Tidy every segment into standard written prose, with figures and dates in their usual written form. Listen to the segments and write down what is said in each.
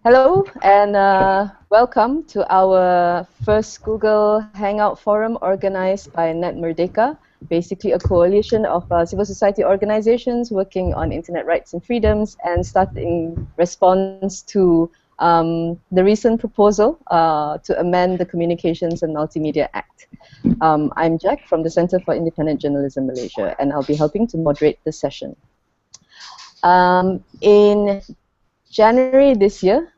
Hello and welcome to our first Google Hangout forum organized by Net Merdeka, basically a coalition of civil society organizations working on internet rights and freedoms, and started in response to the recent proposal to amend the Communications and Multimedia Act. I'm Jack from the Center for Independent Journalism Malaysia, and I'll be helping to moderate the session. In January this year,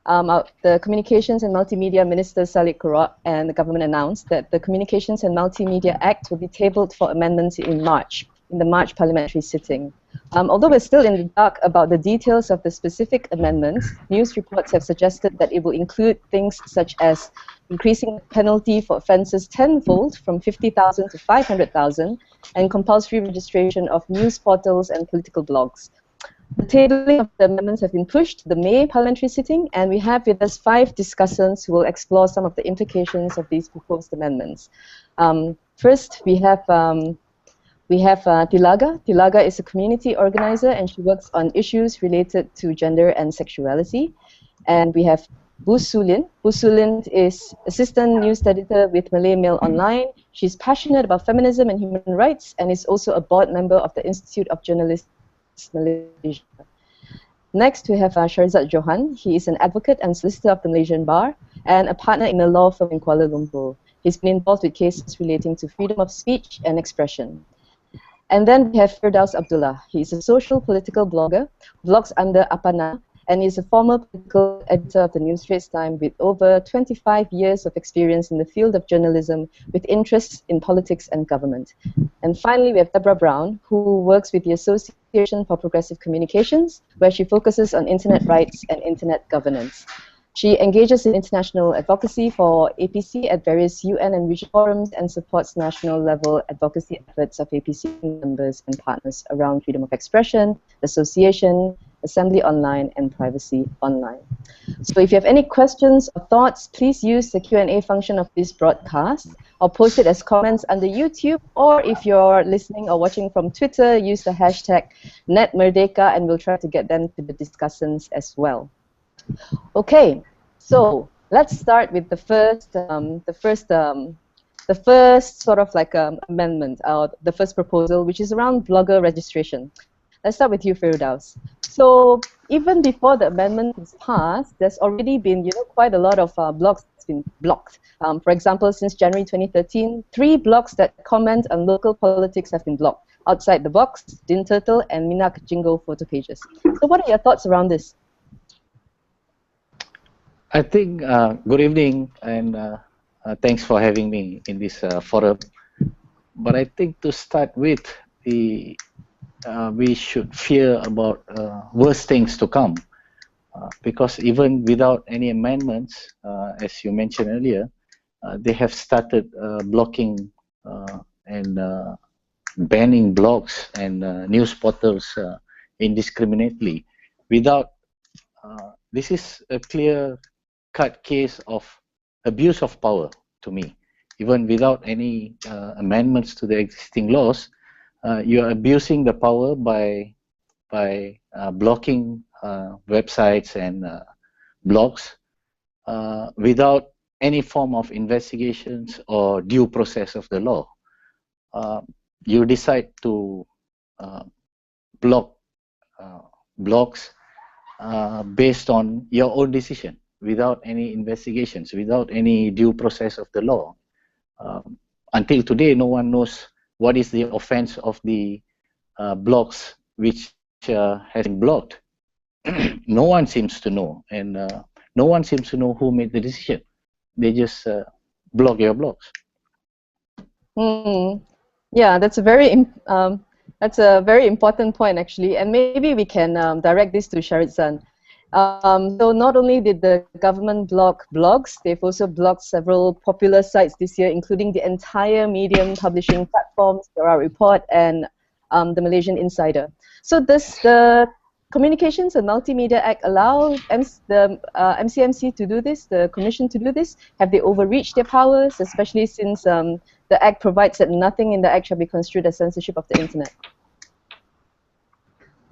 the Communications and Multimedia Minister Salik Kurot and the government announced that the Communications and Multimedia Act will be tabled for amendments in the March parliamentary sitting. Although we're still in the dark about the details of the specific amendments, news reports have suggested that it will include things such as increasing the penalty for offences tenfold from 50,000 to 500,000 and compulsory registration of news portals and political blogs. The tabling of the amendments have been pushed to the May parliamentary sitting, and we have with us 5 discussants who will explore some of the implications of these proposed amendments. First, we have Thilaga. Thilaga is a community organizer, and she works on issues related to gender and sexuality. And we have Su-Lyn. Su-Lyn is assistant news editor with Malay Mail Online. She's passionate about feminism and human rights, and is also a board member of the Institute of Journalists Malaysia. Next, we have Syahredzan Johan. He is an advocate and solicitor of the Malaysian Bar and a partner in a law firm in Kuala Lumpur. He's been involved with cases relating to freedom of speech and expression. And then we have Firdaus Abdullah. He is a social political blogger, blogs under Apana, and is a former political editor of the New Straits Times with over 25 years of experience in the field of journalism with interests in politics and government. And finally, we have Deborah, who works with the Association for Progressive Communications, where she focuses on internet rights and internet governance. She engages in international advocacy for APC at various UN and regional forums and supports national-level advocacy efforts of APC members and partners around freedom of expression, association, assembly online, and privacy online. So if you have any questions or thoughts, please use the Q&A function of this broadcast or post it as comments under YouTube, or if you're listening or watching from Twitter, use the hashtag NetMerdeka, and we'll try to get them to the discussants as well. Okay, so let's start with the first sort of like amendment, the first proposal, which is around blogger registration. Let's start with you, Firdaus. So even before the amendment was passed, there's already been, quite a lot of blogs that's been blocked. For example, since January 2013, 3 blogs that comment on local politics have been blocked: Outside the Box, Din Turtle, and Minak Jingo photo pages. So what are your thoughts around this? I think, good evening, and thanks for having me in this forum. But I think to start with, we should fear about worse things to come, because even without any amendments, as you mentioned earlier, they have started blocking and banning blogs and news portals indiscriminately. This is a clear-cut case of abuse of power to me. Even without any amendments to the existing laws, you are abusing the power by blocking websites and blogs without any form of investigations or due process of the law. You decide to block blogs based on your own decision, without any investigations, without any due process of the law. Until today, no one knows what is the offense of the blogs which has been blocked. No one seems to know, and no one seems to know who made the decision. They just block your blogs. Yeah, that's a very important point, actually, and maybe we can direct this to Syahredzan. So not only did the government block blogs, they've also blocked several popular sites this year, including the entire Medium publishing platforms, Deborah Report, and the Malaysian Insider. So does the Communications and Multimedia Act allow the MCMC to do this, the Commission to do this? Have they overreached their powers, especially since the Act provides that nothing in the Act shall be construed as censorship of the Internet?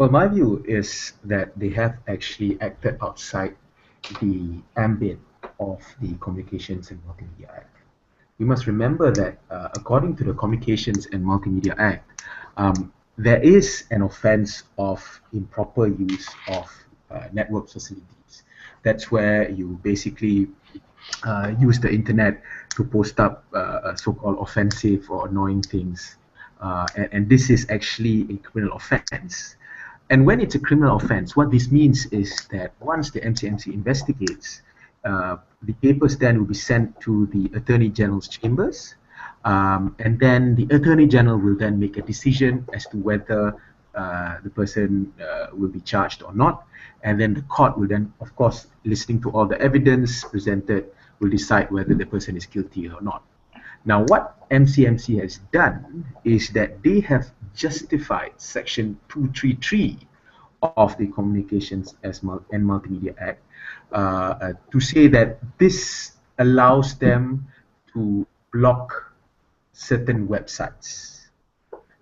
Well, my view is that they have actually acted outside the ambit of the Communications and Multimedia Act. We must remember that according to the Communications and Multimedia Act, there is an offense of improper use of network facilities. That's where you basically use the internet to post up so-called offensive or annoying things. And this is actually a criminal offense. And when it's a criminal offense, what this means is that once the MCMC investigates, the papers then will be sent to the Attorney General's chambers, and then the Attorney General will then make a decision as to whether the person will be charged or not. And then the court will then, of course, listening to all the evidence presented, will decide whether the person is guilty or not. Now, what MCMC has done is that they have justified Section 233 of the Communications and Multimedia Act to say that this allows them to block certain websites.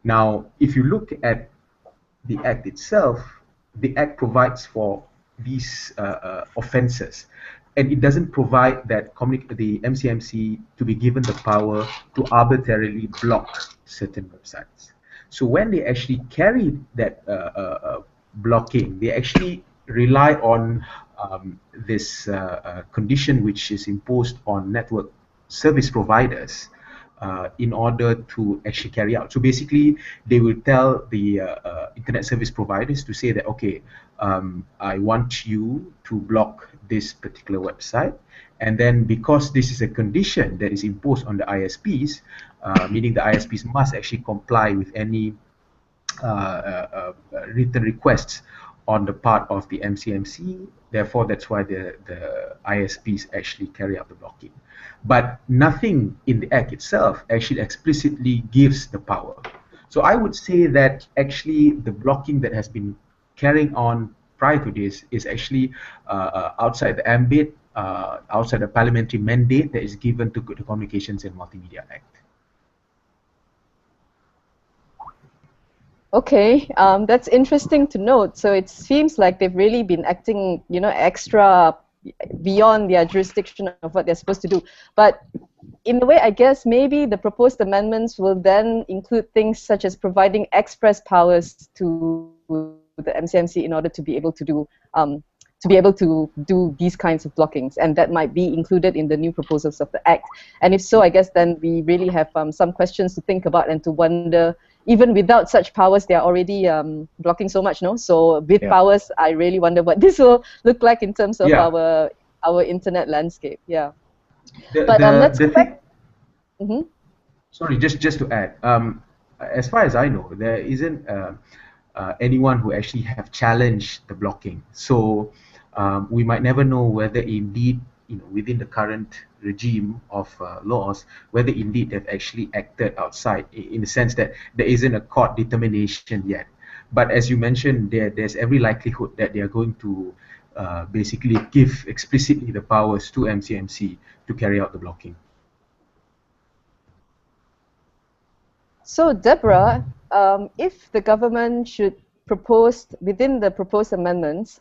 Now, if you look at the Act itself, the Act provides for these offenses, and it doesn't provide that the MCMC to be given the power to arbitrarily block certain websites. So when they actually carry that blocking, they actually rely on this condition which is imposed on network service providers in order to actually carry out. So basically, they will tell the internet service providers to say that, okay, I want you to block this particular website, and then because this is a condition that is imposed on the ISPs, meaning the ISPs must actually comply with any written requests on the part of the MCMC. Therefore, that's why the ISPs actually carry out the blocking. But nothing in the Act itself actually explicitly gives the power. So I would say that actually the blocking that has been carrying on prior to this is actually outside the ambit, outside the parliamentary mandate that is given to the Communications and Multimedia Act. Okay, that's interesting to note. So it seems like they've really been acting, extra beyond their jurisdiction of what they're supposed to do. But in a way, I guess maybe the proposed amendments will then include things such as providing express powers to the MCMC in order to be able to do these kinds of blockings, and that might be included in the new proposals of the Act. And if so, I guess then we really have some questions to think about and to wonder. Even without such powers, they are already blocking so much, no? So with powers, I really wonder what this will look like in terms of our internet landscape. Yeah. Let's go back. Sorry, just to add, as far as I know, there isn't anyone who actually have challenged the blocking. So we might never know whether indeed, within the current regime of laws, whether indeed they've actually acted outside, in the sense that there isn't a court determination yet. But as you mentioned, there's every likelihood that they are going to basically give explicitly the powers to MCMC to carry out the blocking. So Deborah, if the government should propose, within the proposed amendments,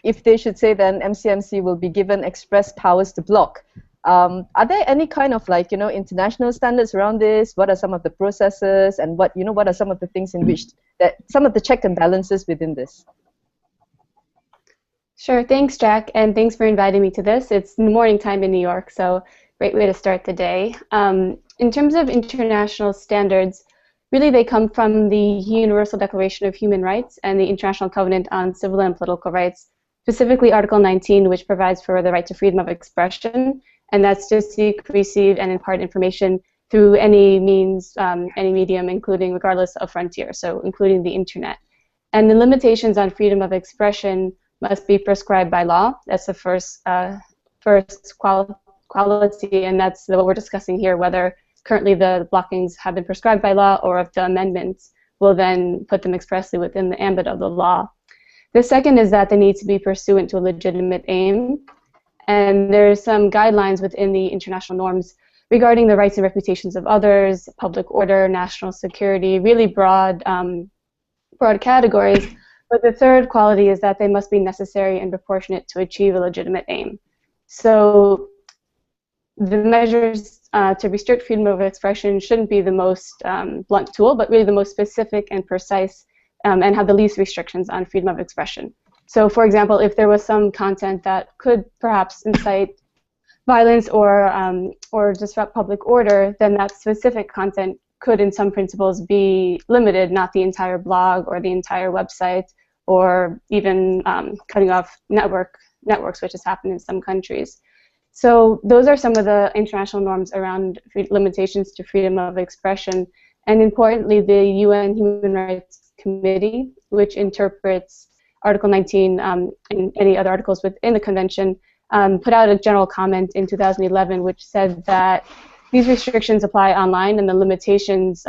if they should say then MCMC will be given express powers to block, are there any kind of international standards around this? What are some of the processes, and what are some of the things in which some of the check and balances within this? Sure, thanks Jack, and thanks for inviting me to this. It's morning time in New York, so great way to start the day. In terms of international standards, really they come from the Universal Declaration of Human Rights and the International Covenant on Civil and Political Rights, specifically Article 19, which provides for the right to freedom of expression, and that's to seek, receive, and impart information through any means, any medium, including regardless of frontier, so including the internet. And the limitations on freedom of expression must be prescribed by law. That's the first quality, and that's what we're discussing here, whether currently the blockings have been prescribed by law or if the amendments will then put them expressly within the ambit of the law. The second is that they need to be pursuant to a legitimate aim, and there's some guidelines within the international norms regarding the rights and reputations of others, public order, national security, really broad categories. But the third quality is that they must be necessary and proportionate to achieve a legitimate aim. So the measures to restrict freedom of expression shouldn't be the most blunt tool, but really the most specific and precise and have the least restrictions on freedom of expression. So for example, if there was some content that could perhaps incite violence or disrupt public order, then that specific content could in some principles be limited, not the entire blog or the entire website, or even cutting off networks, which has happened in some countries. So those are some of the international norms around limitations to freedom of expression. And importantly, the UN Human Rights Committee, which interprets Article 19 and any other articles within the convention, put out a general comment in 2011 which said that these restrictions apply online and the limitations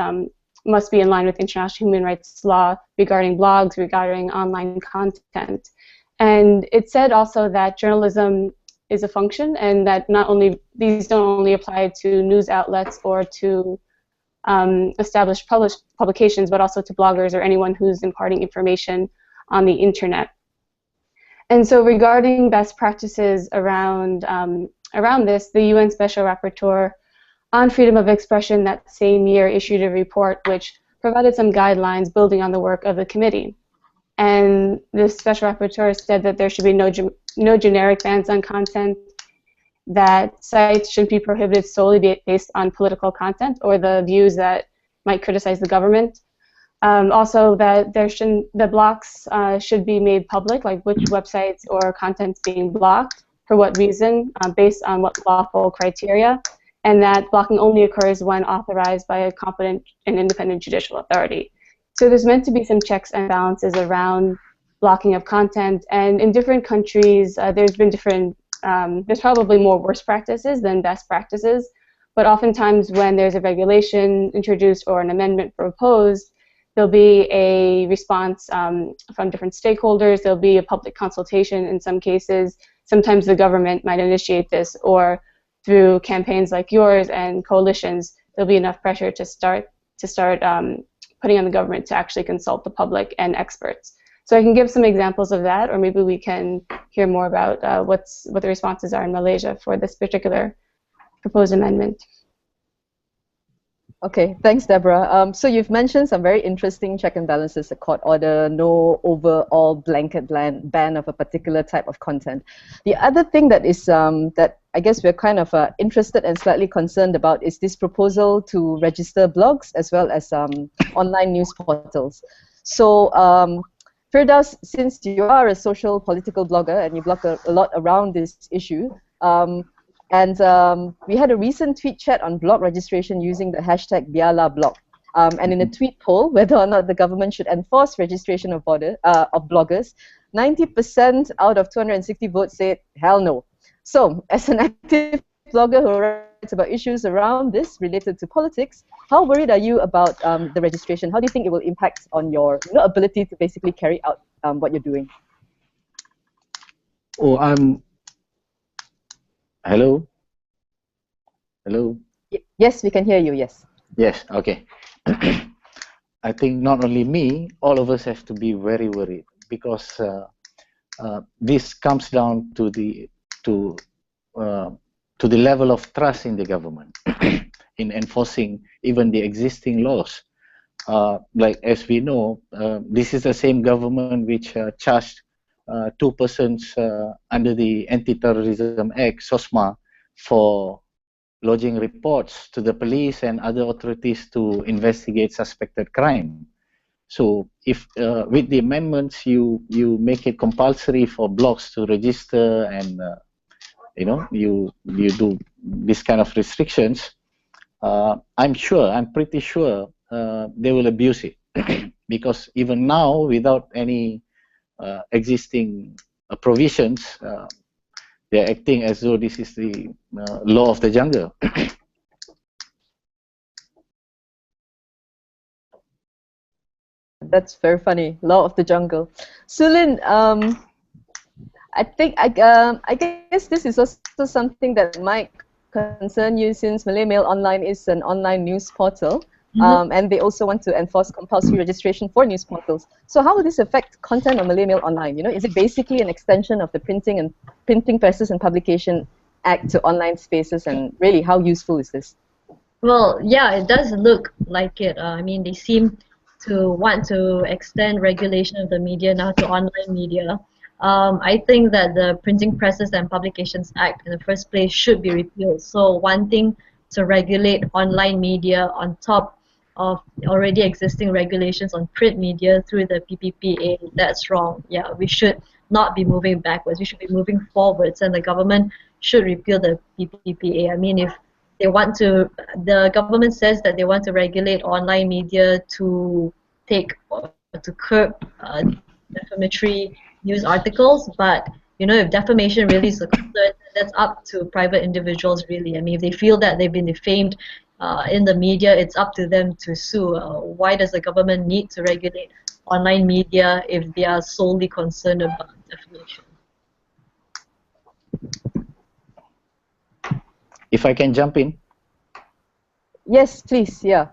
must be in line with international human rights law regarding blogs, regarding online content. And it said also that journalism is a function, and that these don't only apply to news outlets or to established publications, but also to bloggers or anyone who's imparting information on the internet. And so regarding best practices around this, the UN Special Rapporteur on freedom of expression that same year issued a report which provided some guidelines building on the work of the committee. And the Special Rapporteur said that there should be no generic bans on content, that sites shouldn't be prohibited solely based on political content or the views that might criticize the government. Also, that the blocks should be made public, like which websites or contents being blocked, for what reason, based on what lawful criteria, and that blocking only occurs when authorized by a competent and independent judicial authority. So there's meant to be some checks and balances around blocking of content, and in different countries there's been different, there's probably more worst practices than best practices, but oftentimes when there's a regulation introduced or an amendment proposed, there'll be a response from different stakeholders, there'll be a public consultation in some cases, sometimes the government might initiate this, or through campaigns like yours and coalitions, there'll be enough pressure to start putting on the government to actually consult the public and experts. So I can give some examples of that, or maybe we can hear more about what the responses are in Malaysia for this particular proposed amendment. Okay, thanks, Deborah. So you've mentioned some very interesting check and balances, a court order, no overall blanket ban of a particular type of content. The other thing that is that I guess we're kind of interested and slightly concerned about is this proposal to register blogs as well as online news portals. So Firdaus, since you are a social political blogger and you blog a lot around this issue, and we had a recent tweet chat on blog registration using the hashtag #BiarlahBlog. And in a tweet poll, whether or not the government should enforce registration of bloggers, 90% out of 260 votes said, hell no. So, as an active blogger who writes about issues around this related to politics, how worried are you about the registration? How do you think it will impact on your ability to basically carry out what you're doing? Oh, hello? Hello? Yes, we can hear you, yes. Yes, okay. I think not only me, all of us have to be very worried, because this comes down to the level of trust in the government in enforcing even the existing laws. Like, as we know, this is the same government which charged 2 persons under the Anti-Terrorism Act, SOSMA, for lodging reports to the police and other authorities to investigate suspected crime. So if with the amendments you make it compulsory for blogs to register, and you do this kind of restrictions, I'm pretty sure they will abuse it because even now, without any existing provisions, they're acting as though this is the law of the jungle. That's very funny. Law of the jungle. Su-Lyn, I guess this is also something that might concern you, since Malay Mail Online is an online news portal. And they also want to enforce compulsory registration for news portals. So how will this affect content on Malay Mail Online? You know, is it basically an extension of the Printing Presses and Publication Act to online spaces? And really, how useful is this? Well, yeah, it does look like it. I mean, they seem to want to extend regulation of the media now to online media. I think that the Printing Presses and Publications Act in the first place should be repealed. So wanting to regulate online media on top of already existing regulations on print media through the PPPA, that's wrong. Yeah, we should not be moving backwards. We should be moving forwards, and the government should repeal the PPPA. I mean, if they want to, the government says that they want to regulate online media to take or to curb defamatory news articles, but you know, if defamation really is a concern, that's up to private individuals really. I mean, if they feel that they've been defamed in the media, it's up to them to sue. Why does the government need to regulate online media if they are solely concerned about defamation? If I can jump in. Yes, please. Yeah.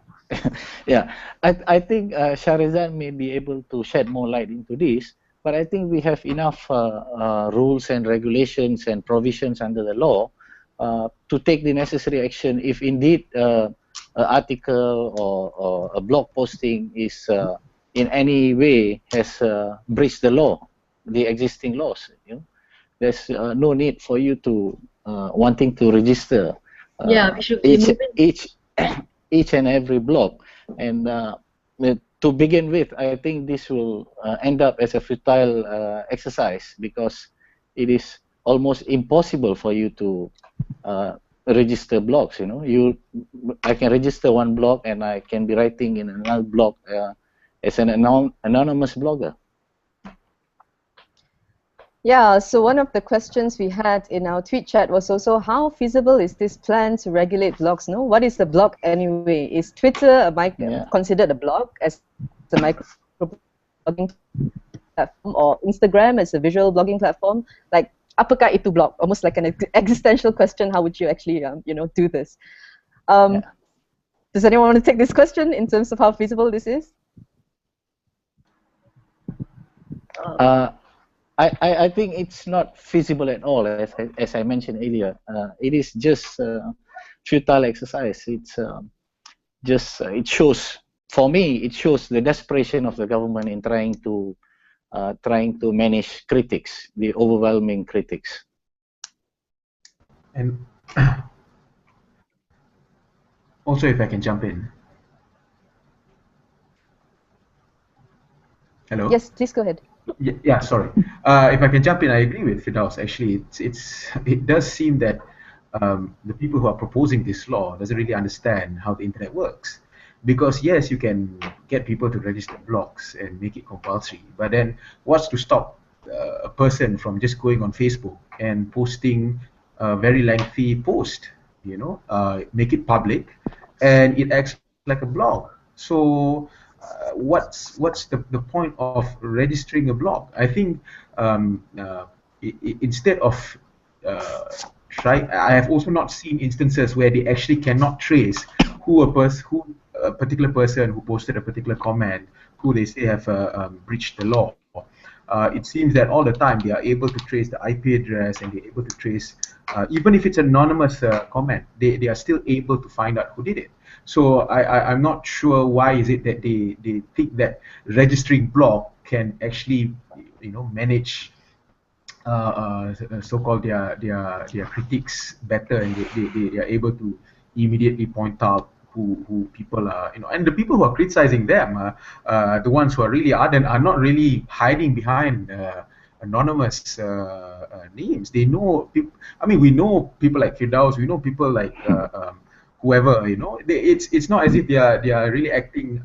Yeah, I think Syahredzan may be able to shed more light into this, but I think we have enough rules and regulations and provisions under the law to take the necessary action if indeed an article or a blog posting is in any way has breached the law, the existing laws. You know, there's no need for you to wanting to register Yeah, we should each and every blog, and to begin with, I think this will end up as a futile exercise, because it is almost impossible for you to register blogs. You know, I can register one blog and I can be writing in another blog as an anonymous blogger. Yeah, so one of the questions we had in our tweet chat was also, how feasible is this plan to regulate blogs? No, what is the blog anyway? Is Twitter considered a blog as a micro-blogging platform, or Instagram as a visual blogging platform? Like, apakah itu blog? Almost like an existential question. How would you actually, do this? Does anyone want to take this question in terms of how feasible this is? I think it's not feasible at all, as I mentioned earlier. It is just futile exercise. It's it shows, for me, it shows the desperation of the government in trying to manage critics, the overwhelming critics. And also, if I can jump in. Hello? Yes, please go ahead. Yeah, sorry. If I can jump in, I agree with Firdaus. Actually, it does seem that the people who are proposing this law doesn't really understand how the internet works. Because yes, you can get people to register blogs and make it compulsory, but then what's to stop a person from just going on Facebook and posting a very lengthy post? You know, make it public, and it acts like a blog. So what's the point of registering a blog? I think instead of I have also not seen instances where they actually cannot trace who a particular person who posted a particular comment, who they say have breached the law. It seems that all the time they are able to trace the IP address, and they're able to trace, even if it's anonymous comment, they are still able to find out who did it. So I'm not sure why is it that they think that registering blog can actually, manage so-called their critics better, and they are able to immediately point out who people are, and the people who are criticizing them, the ones who are really ardent, are not really hiding behind anonymous names. They know people. I mean, we know people like Firdaus. We know people like whoever. It's not as if they are really acting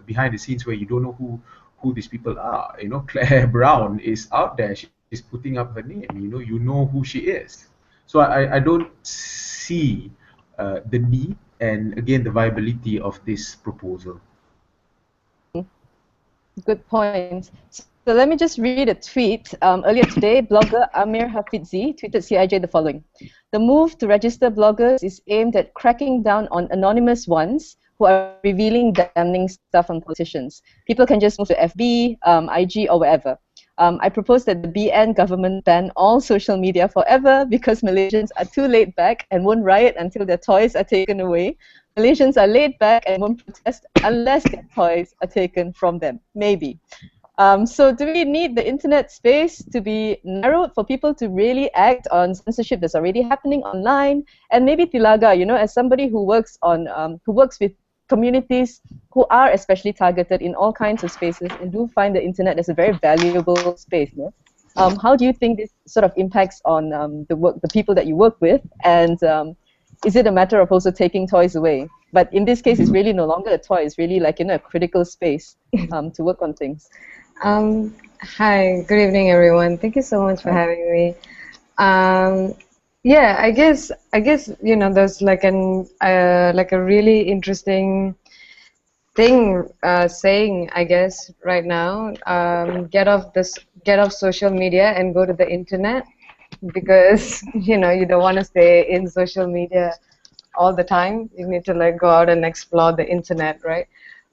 behind the scenes where you don't know who these people are. Claire Brown is out there. She's putting up her name. You know who she is. So I don't see the need, and again, the viability of this proposal. Good point. So let me just read a tweet. Earlier today, blogger Amir Hafidzi tweeted CIJ the following: "The move to register bloggers is aimed at cracking down on anonymous ones who are revealing damning stuff on politicians. People can just move to FB, IG, or wherever. I propose that the BN government ban all social media forever because Malaysians are too laid back and won't riot until their toys are taken away. Malaysians are laid back and won't protest unless their toys are taken from them. Maybe. So do we need the internet space to be narrowed for people to really act on censorship that's already happening online? And maybe Thilaga, you know, as somebody who works with communities who are especially targeted in all kinds of spaces and do find the internet as a very valuable space, no? How do you think this sort of impacts on the people that you work with? And is it a matter of also taking toys away? But in this case, it's really no longer a toy. It's really like, you know, a critical space to work on things. Hi, good evening, everyone. Thank you so much for having me. Yeah, I guess you know there's like a really interesting thing saying, I guess, right now. Get off social media and go to the internet, because you know you don't want to stay in social media all the time. You need to like go out and explore the internet, right?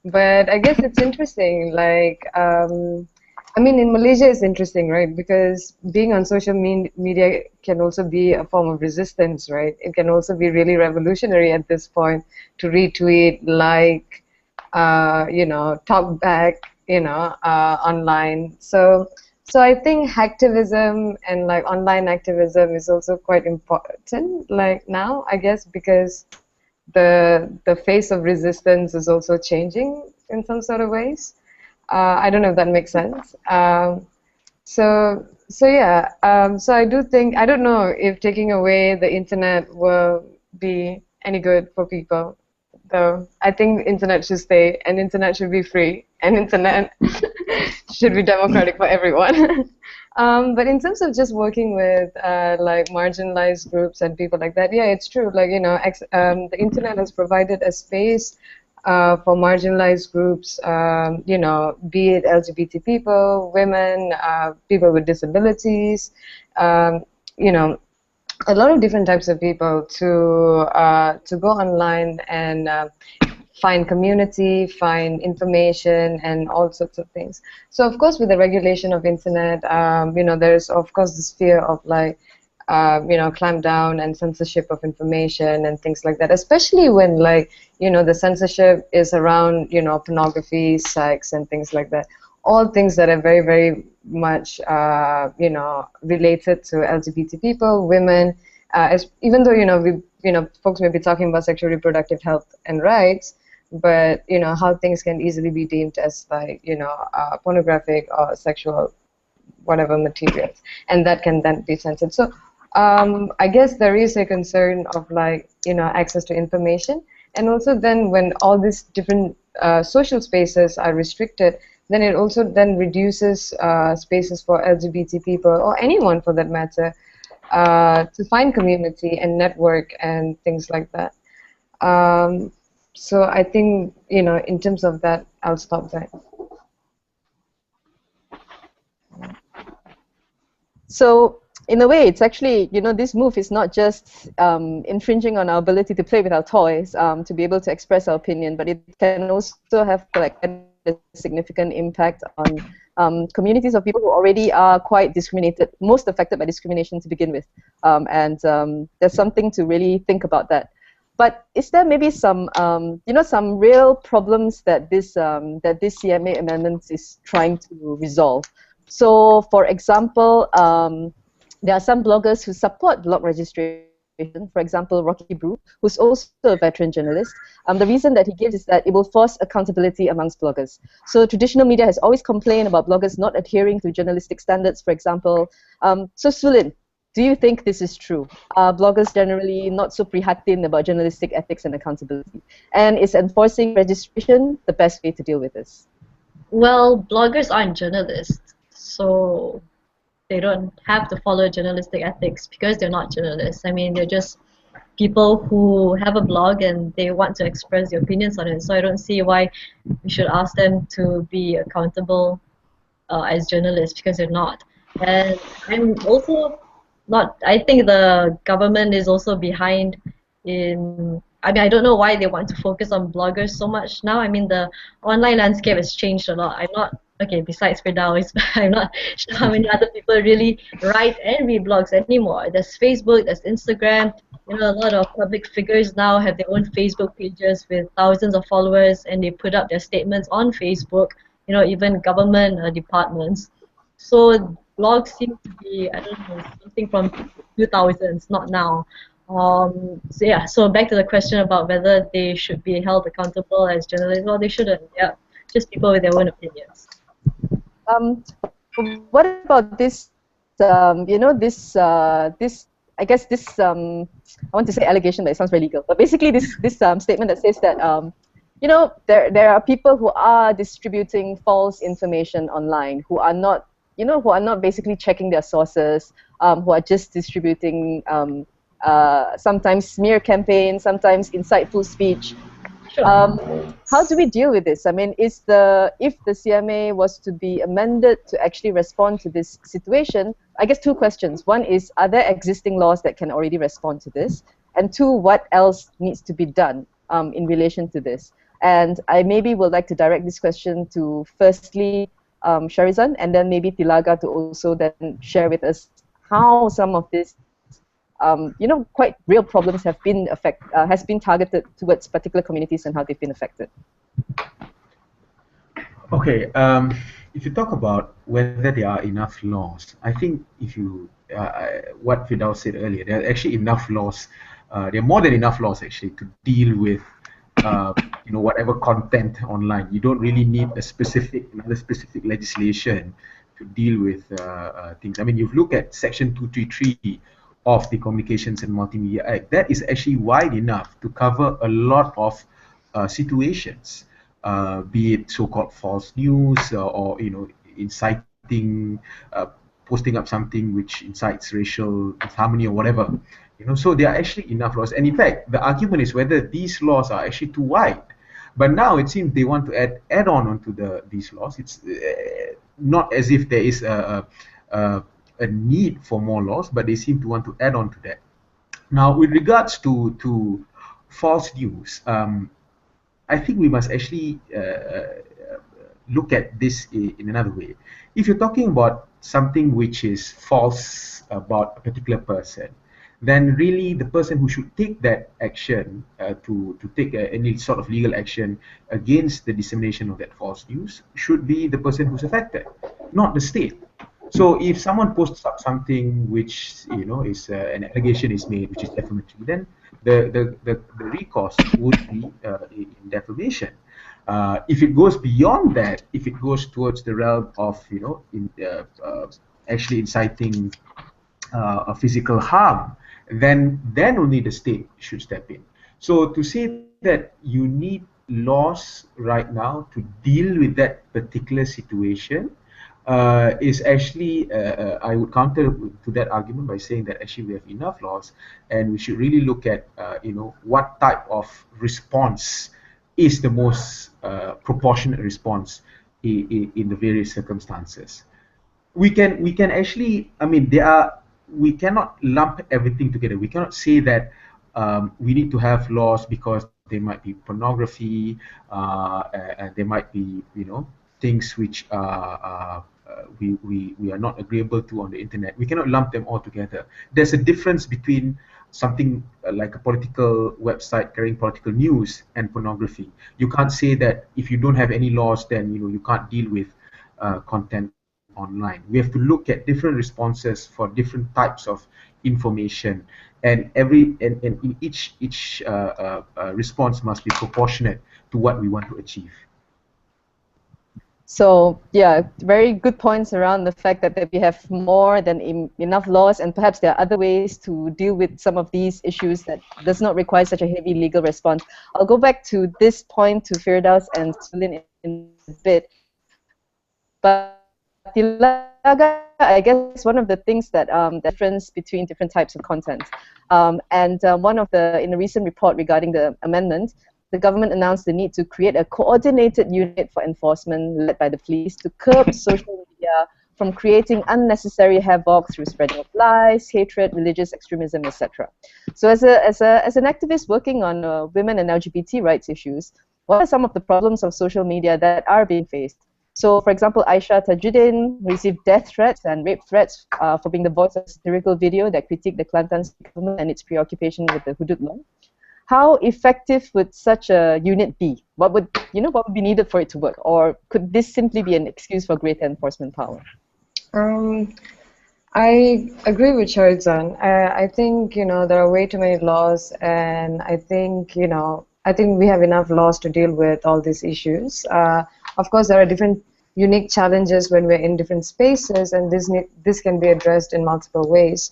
But I guess it's interesting, like, I mean, in Malaysia it's interesting, right? Because being on social media can also be a form of resistance, right? It can also be really revolutionary at this point to retweet, like, you know, talk back, you know, online. So I think hacktivism and like online activism is also quite important, like now, I guess, because the face of resistance is also changing in some sort of ways. I don't know if that makes sense. So yeah. So I do think, I don't know if taking away the internet will be any good for people. Though I think internet should stay, and internet should be free, and internet should be democratic for everyone. But in terms of just working with like marginalized groups and people like that, yeah, it's true. Like, you know, the internet has provided a space for marginalized groups, you know, be it LGBT people, women, people with disabilities, you know, a lot of different types of people to go online and find community, find information, and all sorts of things. So of course, with the regulation of internet, you know, there's of course this fear of like, you know, clamp down and censorship of information and things like that, especially when, like, you know, the censorship is around, you know, pornography, sex, and things like that. All things that are very, very much, you know, related to LGBT people, women, even though, you know, folks may be talking about sexual reproductive health and rights, but, you know, how things can easily be deemed as, like, you know, pornographic or sexual whatever materials, and that can then be censored. So I guess there is a concern of, like, you know, access to information, and also then when all these different social spaces are restricted, then it also then reduces spaces for LGBT people, or anyone for that matter, to find community and network and things like that. So I think, you know, in terms of that, I'll stop there. So in a way, it's actually, you know, this move is not just infringing on our ability to play with our toys, to be able to express our opinion, but it can also have like a significant impact on communities of people who already are quite discriminated, most affected by discrimination to begin with. And there's something to really think about that. But is there maybe some, you know, some real problems that this CMA amendment is trying to resolve? So, for example, there are some bloggers who support blog registration. For example, Rocky Brew, who's also a veteran journalist. The reason that he gives is that it will force accountability amongst bloggers. So traditional media has always complained about bloggers not adhering to journalistic standards, for example. So Su-Lyn, do you think this is true? Are bloggers generally not so prihatin about journalistic ethics and accountability? And is enforcing registration the best way to deal with this? Well, bloggers aren't journalists, so they don't have to follow journalistic ethics because they're not journalists. I mean, they're just people who have a blog and they want to express their opinions on it. So I don't see why we should ask them to be accountable as journalists, because they're not. And I'm also not, I think the government is also behind in I mean, I don't know why they want to focus on bloggers so much now. I mean, the online landscape has changed a lot. I'm not, okay, besides Firdaus, I'm not sure how many other people really write and read blogs anymore. There's Facebook, there's Instagram. You know, a lot of public figures now have their own Facebook pages with thousands of followers, and they put up their statements on Facebook. You know, even government departments. So blogs seem to be, I don't know, something from 2000s, not now. So yeah, so back to the question about whether they should be held accountable as journalists. Well, they shouldn't. Yeah, just people with their own opinions. What about this? This I guess this I want to say allegation, but it sounds very legal. But basically, this statement that says that there are people who are distributing false information online, who are not basically checking their sources, who are just distributing sometimes smear campaigns, sometimes insightful speech. Sure. How do we deal with this? I mean, if the CMA was to be amended to actually respond to this situation, I guess two questions. One is, are there existing laws that can already respond to this? And two, what else needs to be done in relation to this? And I maybe would like to direct this question to firstly Syahredzan, and then maybe Thilaga to also then share with us how some of this quite real problems have been has been targeted towards particular communities and how they've been affected. Okay, if you talk about whether there are enough laws, I think if you, what Firdaus said earlier, there are actually enough laws, there are more than enough laws actually to deal with whatever content online. You don't really need another specific legislation to deal with things. I mean, you've looked at Section 233 of the Communications and Multimedia Act. That is actually wide enough to cover a lot of situations, be it so-called false news or inciting, posting up something which incites racial disharmony or whatever. So there are actually enough laws. And in fact, the argument is whether these laws are actually too wide. But now it seems they want to add on onto these laws. It's not as if there is a need for more laws, but they seem to want to add on to that. Now, with regards to false news, I think we must actually look at this in another way. If you're talking about something which is false about a particular person, then really the person who should take that action to take any sort of legal action against the dissemination of that false news should be the person who's affected, not the state. So if someone posts up something which is an allegation is made which is defamatory, then the recourse would be in defamation. If it goes beyond that, if it goes towards the realm of actually inciting a physical harm, then only the state should step in. So to say that you need laws right now to deal with that particular situation is actually, I would counter to that argument by saying that actually we have enough laws, and we should really look at what type of response is the most proportionate response in the various circumstances. We can actually, I mean, we cannot lump everything together. We cannot say that we need to have laws because there might be pornography, and there might be things which we are not agreeable to on the internet. We cannot lump them all together. There's a difference between something like a political website carrying political news and pornography. You can't say that if you don't have any laws, then you can't deal with content online. We have to look at different responses for different types of information, and in each response must be proportionate to what we want to achieve. So yeah, very good points around the fact that we have more than enough laws, and perhaps there are other ways to deal with some of these issues that does not require such a heavy legal response. I'll go back to this point to Firdaus and Su-Lyn in a bit. But Thilaga, I guess one of the things that the difference between different types of content, and in a recent report regarding the amendment, the government announced the need to create a coordinated unit for enforcement led by the police to curb social media from creating unnecessary havoc through spreading of lies, hatred, religious extremism, etc. So as an activist working on women and LGBT rights issues, what are some of the problems of social media that are being faced? So, for example, Aisha Tajuddin received death threats and rape threats for being the voice of a satirical video that critiqued the Kelantan government and its preoccupation with the Hudud law. How effective would such a unit be? What would be needed for it to work? Or could this simply be an excuse for greater enforcement power? I agree with Syahredzan. I think there are way too many laws, and I think we have enough laws to deal with all these issues. Of course, there are different unique challenges when we're in different spaces, and this can be addressed in multiple ways.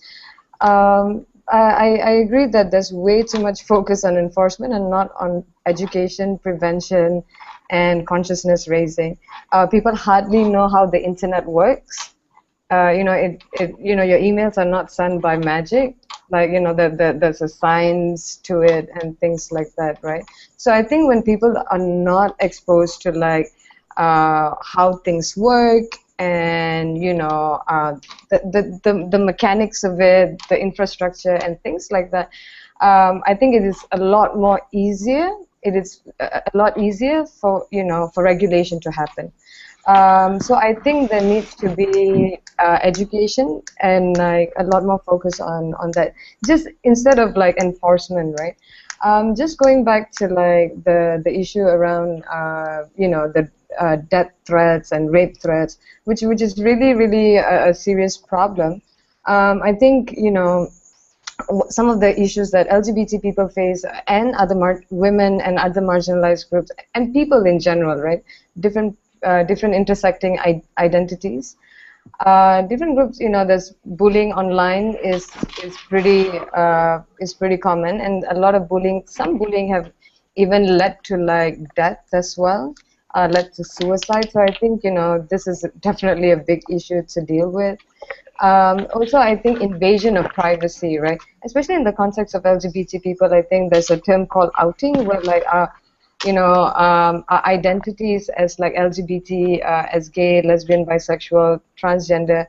I agree that there's way too much focus on enforcement and not on education, prevention, and consciousness raising. People hardly know how the internet works. Your emails are not sent by magic. Like, there's a science to it and things like that, right? So I think when people are not exposed to how things work and the mechanics of it, the infrastructure and things like that, I think it is a lot more easier. It is a lot easier for regulation to happen. So I think there needs to be education and a lot more focus on that. Just instead of enforcement, right? Just going back to the issue around the death threats and rape threats, which is really a serious problem. I think some of the issues that LGBT people face and other women and other marginalized groups and people in general, right? Different intersecting identities. Different groups, there's bullying online is pretty common, and a lot of bullying. Some bullying have even led to death as well, led to suicide. So I think this is definitely a big issue to deal with. Also, I think invasion of privacy, right? Especially in the context of LGBT people, I think there's a term called outing, where our identities as LGBT, as gay, lesbian, bisexual, transgender,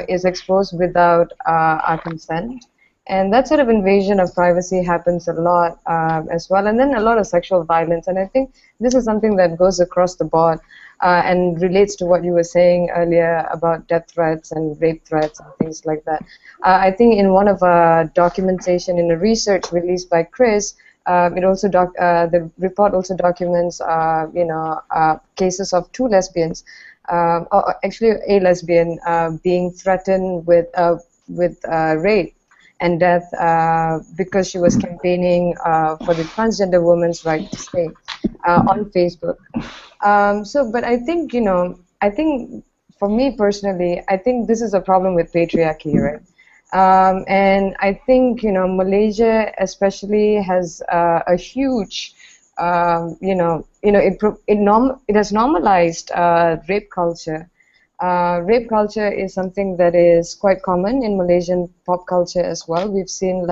is exposed without our consent. And that sort of invasion of privacy happens a lot as well. And then a lot of sexual violence. And I think this is something that goes across the board and relates to what you were saying earlier about death threats and rape threats and things like that. I think in one of our documentation in a research released by Chris, the report also documents, cases of two lesbians, or actually a lesbian, being threatened with rape and death because she was campaigning for the transgender woman's right to stay on Facebook. But I think for me personally, I think this is a problem with patriarchy, right? And I think Malaysia especially has a huge it has normalized rape culture. Rape culture is something that is quite common in Malaysian pop culture as well. We've seen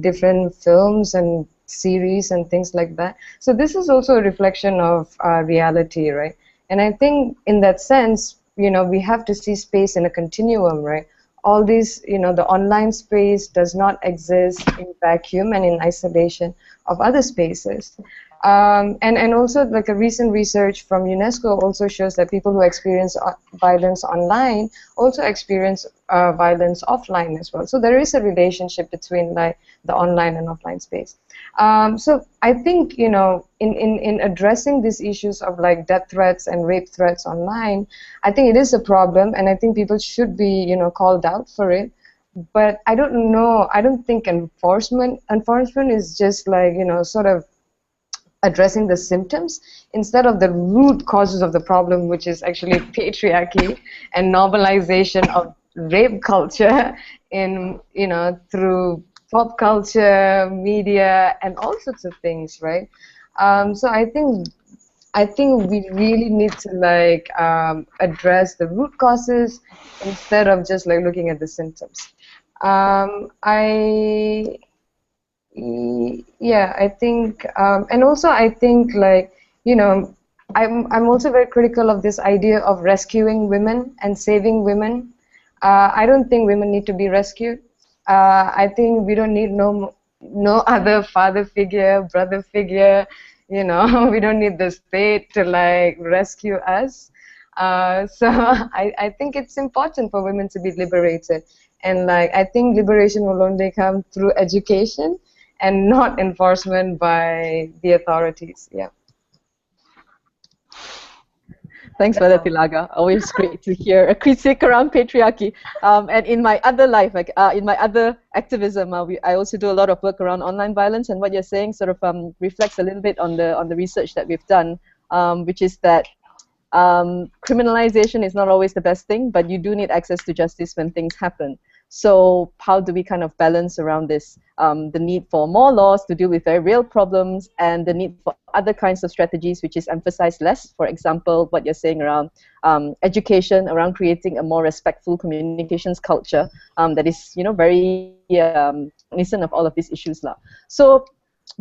different films and series and things like that. So this is also a reflection of reality, right? And I think in that sense, we have to see space in a continuum, right? All these, the online space does not exist in vacuum and in isolation of other spaces. And also, a recent research from UNESCO also shows that people who experience violence online also experience violence offline as well. So there is a relationship between the online and offline space. So I think in addressing these issues of death threats and rape threats online, I think it is a problem, and I think people should be called out for it. But I don't know. I don't think enforcement is just sort of addressing the symptoms instead of the root causes of the problem, which is actually patriarchy and normalization of rape culture in through pop culture, media, and all sorts of things, right? So I think we really need to address the root causes instead of just looking at the symptoms. I think, and also I think I'm also very critical of this idea of rescuing women and saving women. I don't think women need to be rescued. I think we don't need no other father figure, brother figure. You know, we don't need the state to like rescue us. So I think it's important for women to be liberated, and like I think liberation will only come through education and not enforcement by the authorities. Yeah. Thanks for that, Thilaga. Always great to hear a critique around patriarchy. And in my other life, like in my other activism, I also do a lot of work around online violence. And what you're saying sort of reflects a little bit on the research that we've done, which is that criminalization is not always the best thing, but you do need access to justice when things happen. So how do we kind of balance around this, the need for more laws to deal with very real problems and the need for other kinds of strategies which is emphasized less? For example, what you're saying around education, around creating a more respectful communications culture that is, you know, very cognizant of all of these issues. So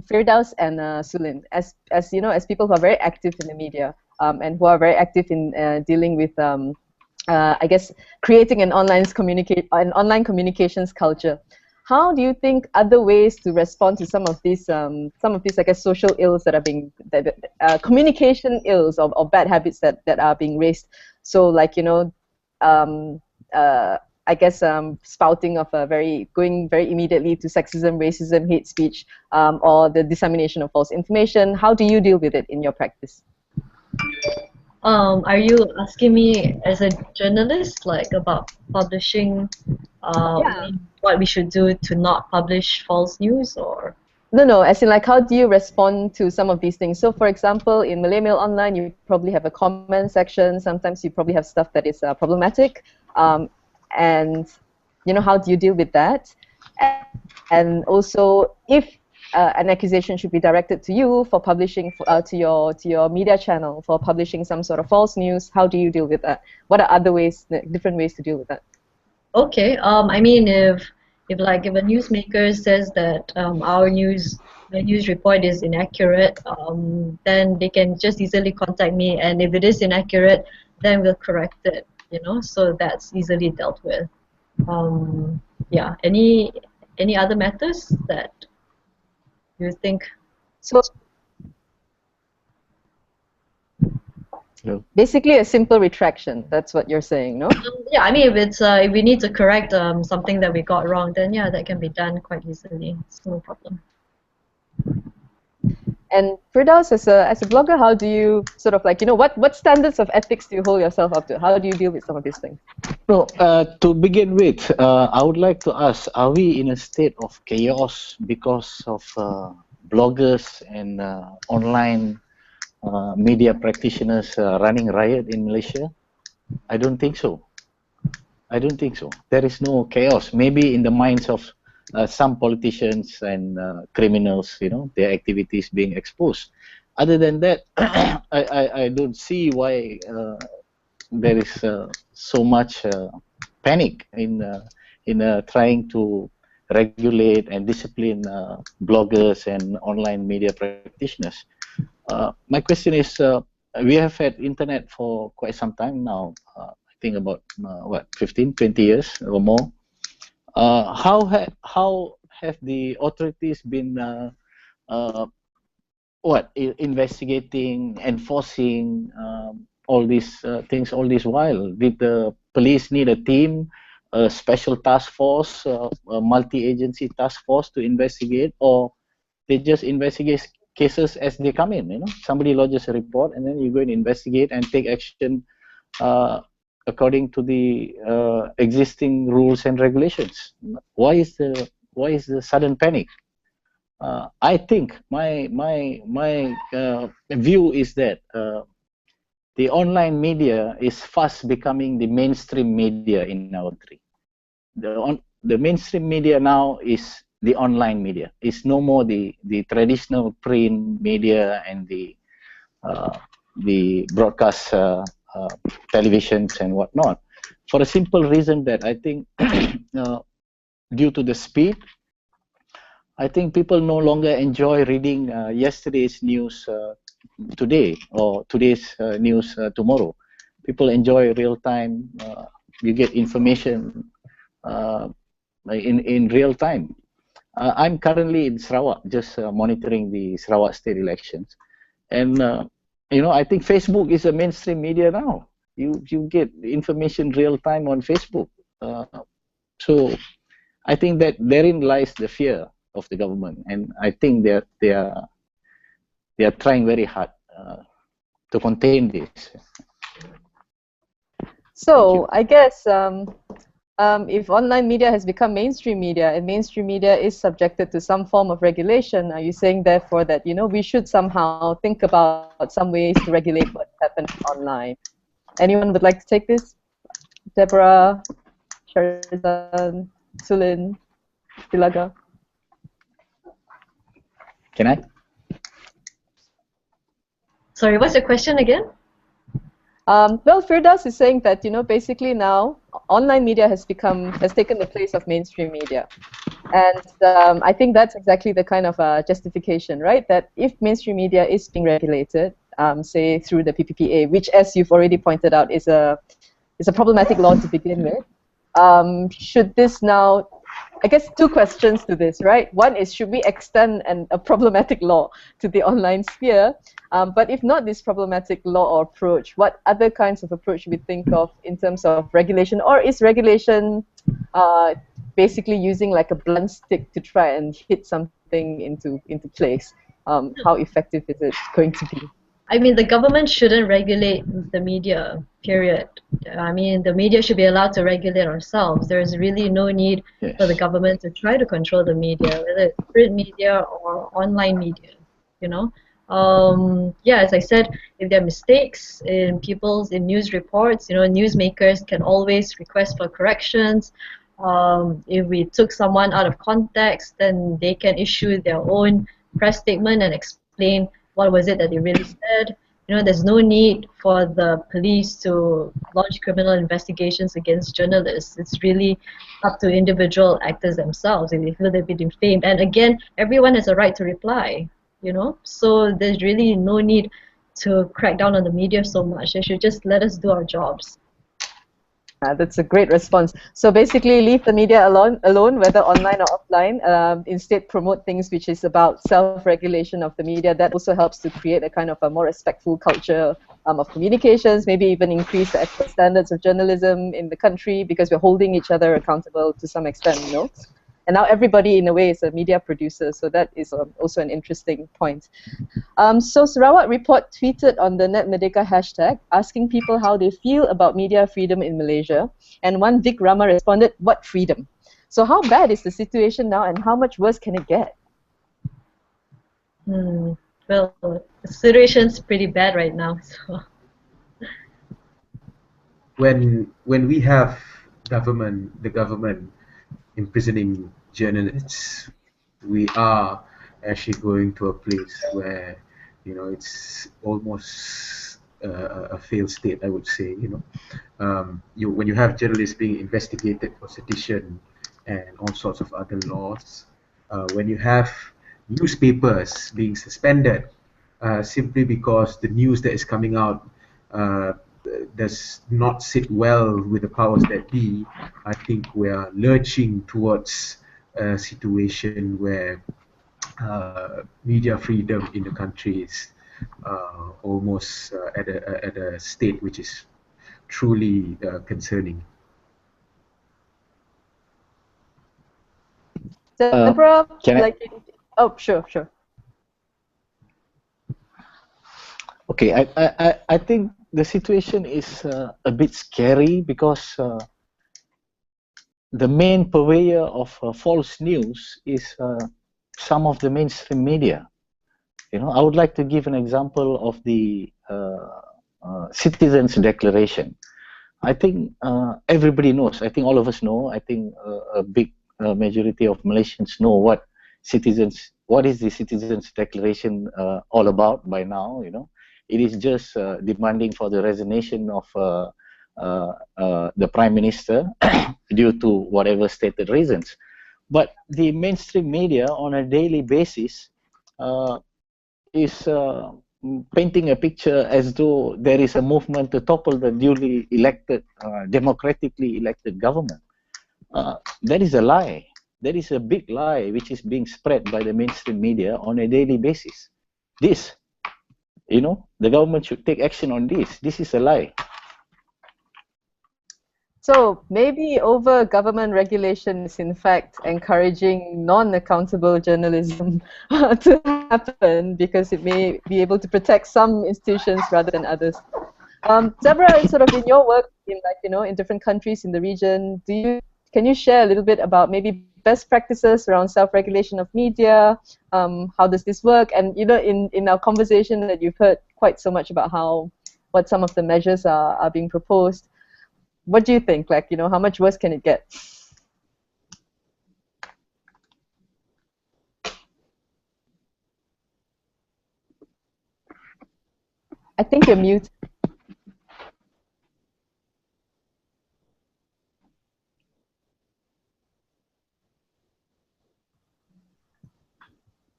Firdaus and Su-Lyn, as you know, as people who are very active in the media and who are very active in dealing with I guess creating an online communications culture. How do you think other ways to respond to some of these I guess social ills that are being communication ills or bad habits that are being raised? So like, you know, I guess spouting of going very immediately to sexism, racism, hate speech, or the dissemination of false information. How do you deal with it in your practice? Are you asking me as a journalist, like about publishing, Yeah. what we should do to not publish false news, or? No, as in like how do you respond to some of these things? So for example, in Malay Mail Online, you probably have a comment section. Sometimes you probably have stuff that is problematic. And, you know, how do you deal with that? And also, if an accusation should be directed to you for publishing to your media channel for publishing some sort of false news, how do you deal with that? What are other ways, different ways to deal with that? Okay. I mean, if a newsmaker says that the news report is inaccurate, then they can just easily contact me, and if it is inaccurate, then we'll correct it. You know, so that's easily dealt with. Yeah. Any other methods that you think? So basically a simple retraction, that's what you're saying, no? Yeah, I mean, if we need to correct something that we got wrong, then yeah, that can be done quite easily. It's no problem. And Firdaus, as a blogger, how do you sort of like, you know, what standards of ethics do you hold yourself up to? How do you deal with some of these things? No, to begin with, I would like to ask, are we in a state of chaos because of bloggers and online media practitioners running riot in Malaysia? I don't think so. I don't think so. There is no chaos. Maybe in the minds of some politicians and criminals, you know, their activities being exposed. Other than that, I don't see why there is so much panic in trying to regulate and discipline bloggers and online media practitioners. My question is, we have had internet for quite some time now. I think about 15, 20 years or more. How have the authorities been investigating, enforcing all these things all this while? Did the police need a team, a special task force, a multi-agency task force to investigate, or they just investigate cases as they come in? You know, somebody lodges a report and then you go and investigate and take action according to the existing rules and regulations. Why is the sudden panic? I think my view is that the online media is fast becoming the mainstream media in our country. The mainstream media now is the online media. It's no more the traditional print media and the broadcast televisions and whatnot. For a simple reason that I think due to the speed, I think people no longer enjoy reading yesterday's news today or today's news tomorrow. People enjoy real time. You get information in real time. I'm currently in Sarawak, just monitoring the Sarawak state elections, and I think Facebook is a mainstream media now. You get information real time on Facebook. So I think that therein lies the fear of the government, and I think they are trying very hard to contain this. So I guess if online media has become mainstream media, and mainstream media is subjected to some form of regulation, are you saying therefore that we should somehow think about some ways to regulate what happens online? Anyone would like to take this? Deborah, Syahredzan, Su-Lyn, Thilaga. Can I? Sorry, what's the question again? Well, Firdaus is saying that basically now online media has taken the place of mainstream media, and I think that's exactly the kind of justification, right? That if mainstream media is being regulated, say through the PPPA, which, as you've already pointed out, is a problematic law to begin with, should this now? I guess two questions to this, right? One is, should we extend a problematic law to the online sphere? But if not this problematic law or approach, what other kinds of approach we think of in terms of regulation? Or is regulation basically using like a blunt stick to try and hit something into place? How effective is it going to be? I mean, the government shouldn't regulate the media, period. I mean, the media should be allowed to regulate ourselves. There's really no need for the government to try to control the media, whether it's print media or online media, Yeah, as I said, if there are mistakes in news reports, newsmakers can always request for corrections. If we took someone out of context, then they can issue their own press statement and explain what was it that they really said. There's no need for the police to launch criminal investigations against journalists. It's really up to individual actors themselves if they feel they've been defamed. And again, everyone has a right to reply, So there's really no need to crack down on the media so much. They should just let us do our jobs. That's a great response. So basically, leave the media alone, whether online or offline. Instead, promote things which is about self-regulation of the media. That also helps to create a kind of a more respectful culture of communications. Maybe even increase the ethical standards of journalism in the country, because we're holding each other accountable to some extent, And now everybody, in a way, is a media producer, so that is also an interesting point. So Sarawak Report tweeted on the Net Merdeka hashtag, asking people how they feel about media freedom in Malaysia. And one Vic Rama responded, "What freedom?" So how bad is the situation now, and how much worse can it get? Well, the situation's pretty bad right now. So. When we have the government imprisoning journalists, we are actually going to a place where it's almost a failed state, I would say. When you have journalists being investigated for sedition and all sorts of other laws, when you have newspapers being suspended simply because the news that is coming out does not sit well with the powers that be, I think we are lurching towards a situation where media freedom in the country is almost at a state which is truly concerning. Deborah, oh, sure. Okay, I think the situation is a bit scary, because the main purveyor of false news is some of the mainstream media. I would like to give an example of the Citizens Declaration. I think everybody knows. I think all of us know. I think a big majority of Malaysians know what is the Citizens Declaration all about by now. It is just demanding for the resignation of the Prime Minister due to whatever stated reasons. But the mainstream media on a daily basis is painting a picture as though there is a movement to topple the duly elected, democratically elected government. That is a lie. That is a big lie which is being spread by the mainstream media on a daily basis. This, the government should take action on this. This is a lie. So maybe over government regulation is in fact encouraging non-accountable journalism to happen because it may be able to protect some institutions rather than others. Deborah, sort of in your work in in different countries in the region, can you share a little bit about maybe best practices around self-regulation of media? How does this work? And in our conversation that you've heard quite so much about what some of the measures are being proposed. What do you think? How much worse can it get? I think you're mute.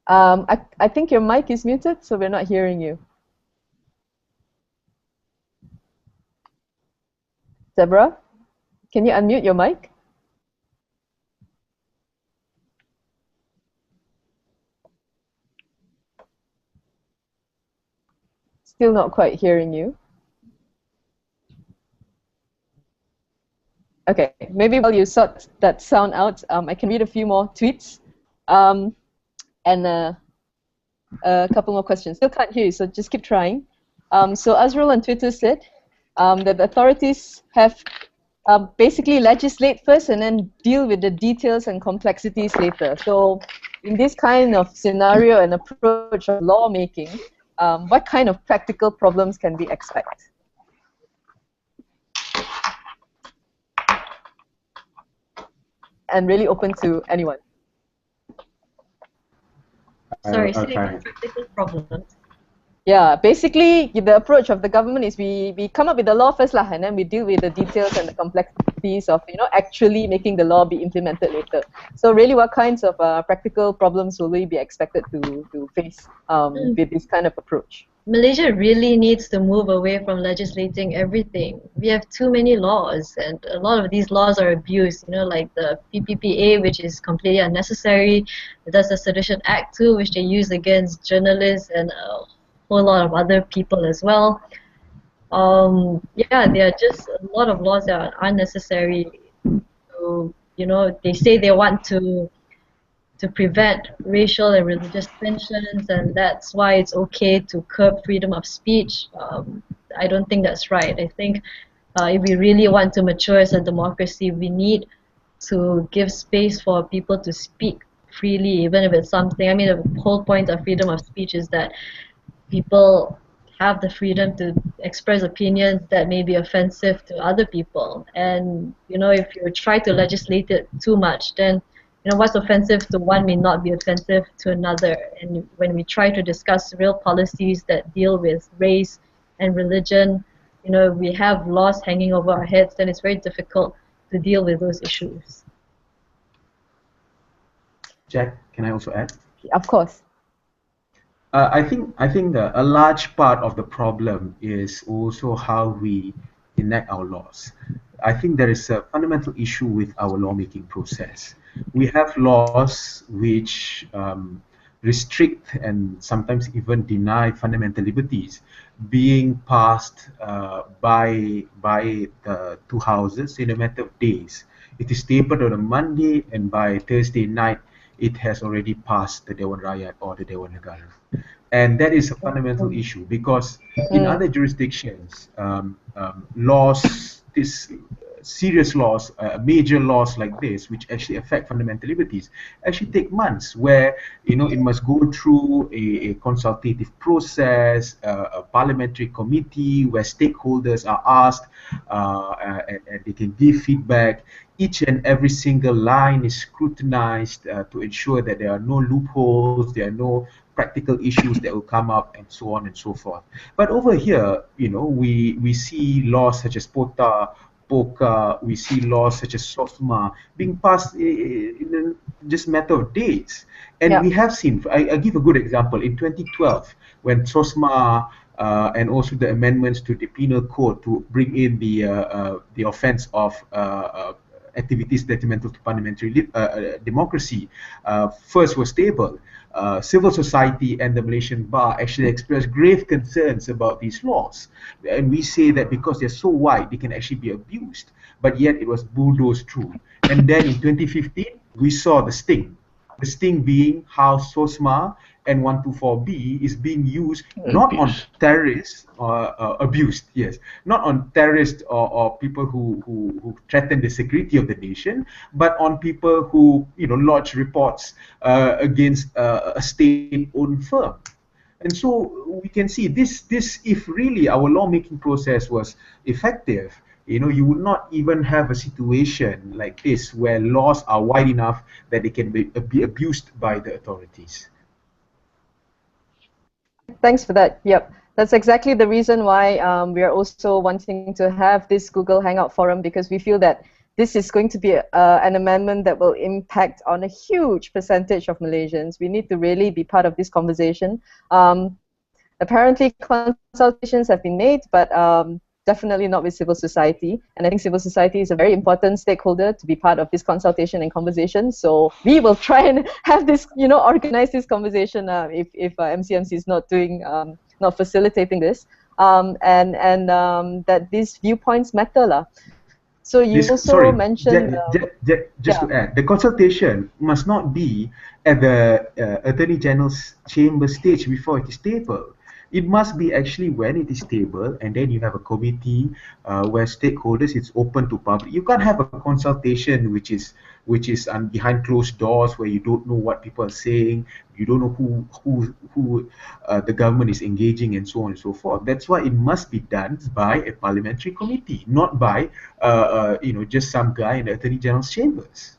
I think your mic is muted, so we're not hearing you. Deborah, can you unmute your mic? Still not quite hearing you. Okay, maybe while you sort that sound out, I can read a few more tweets and a couple more questions. Still can't hear you, so just keep trying. So Azrul on Twitter said that the authorities have basically legislate first and then deal with the details and complexities later. So in this kind of scenario and approach of lawmaking, what kind of practical problems can we expect? And really open to anyone. Sorry, practical problems. Yeah, basically the approach of the government is we come up with the law first lah, and then we deal with the details and the complexities of actually making the law be implemented later. So really, what kinds of practical problems will we be expected to face with this kind of approach? Malaysia really needs to move away from legislating everything. We have too many laws, and a lot of these laws are abused. Like the PPPA, which is completely unnecessary. There's the Sedition Act too, which they use against journalists and whole lot of other people as well. Yeah, there are just a lot of laws that are unnecessary. So, they say they want to prevent racial and religious tensions, and that's why it's okay to curb freedom of speech. I don't think that's right. I think if we really want to mature as a democracy, we need to give space for people to speak freely, even if it's something. I mean, the whole point of freedom of speech is that people have the freedom to express opinions that may be offensive to other people. And if you try to legislate it too much, then what's offensive to one may not be offensive to another. And when we try to discuss real policies that deal with race and religion, we have laws hanging over our heads, then it's very difficult to deal with those issues. Jack, can I also add? Of course. I think a large part of the problem is also how we enact our laws. I think there is a fundamental issue with our lawmaking process. We have laws which restrict and sometimes even deny fundamental liberties being passed by the two houses in a matter of days. It is tabled on a Monday, and by Thursday night, it has already passed the Dewan Rakyat or the Dewan Negara. And that is a fundamental issue because in other jurisdictions, laws, serious laws, major laws like this, which actually affect fundamental liberties, actually take months, where it must go through a consultative process, a parliamentary committee where stakeholders are asked and they can give feedback. Each and every single line is scrutinized to ensure that there are no loopholes, there are no practical issues that will come up, and so on and so forth. But over here, we see laws such as POTA POCA, we see laws such as SOSMA being passed in just a matter of days. And we have seen, I give a good example, in 2012, when SOSMA and also the amendments to the penal code to bring in the offense of activities detrimental to parliamentary democracy first was tabled. Civil society and the Malaysian bar actually expressed grave concerns about these laws. And we say that because they're so wide, they can actually be abused. But yet it was bulldozed through. And then in 2015, we saw the sting. The sting being how SOSMA and 124B is being used not on terrorists or abused, yes, not on terrorists or people who threaten the security of the nation, but on people who lodge reports against a state-owned firm. And so we can see this if really our lawmaking process was effective, you would not even have a situation like this where laws are wide enough that they can be abused by the authorities. Thanks for that. Yep, that's exactly the reason why we are also wanting to have this Google Hangout forum, because we feel that this is going to be an amendment that will impact on a huge percentage of Malaysians. We need to really be part of this conversation. Apparently, consultations have been made, but definitely not with civil society. And I think civil society is a very important stakeholder to be part of this consultation and conversation. So we will try and have this, organize this conversation if MCMC is not doing, not facilitating this, and that these viewpoints matter lah. So you also mentioned... just to add, the consultation must not be at the Attorney General's chamber stage before it is tabled. It must be actually when it is tabled, and then you have a committee where stakeholders, it's open to public. You can't have a consultation which is behind closed doors, where you don't know what people are saying, you don't know who the government is engaging, and so on and so forth. That's why it must be done by a parliamentary committee, not by just some guy in the Attorney General's chambers.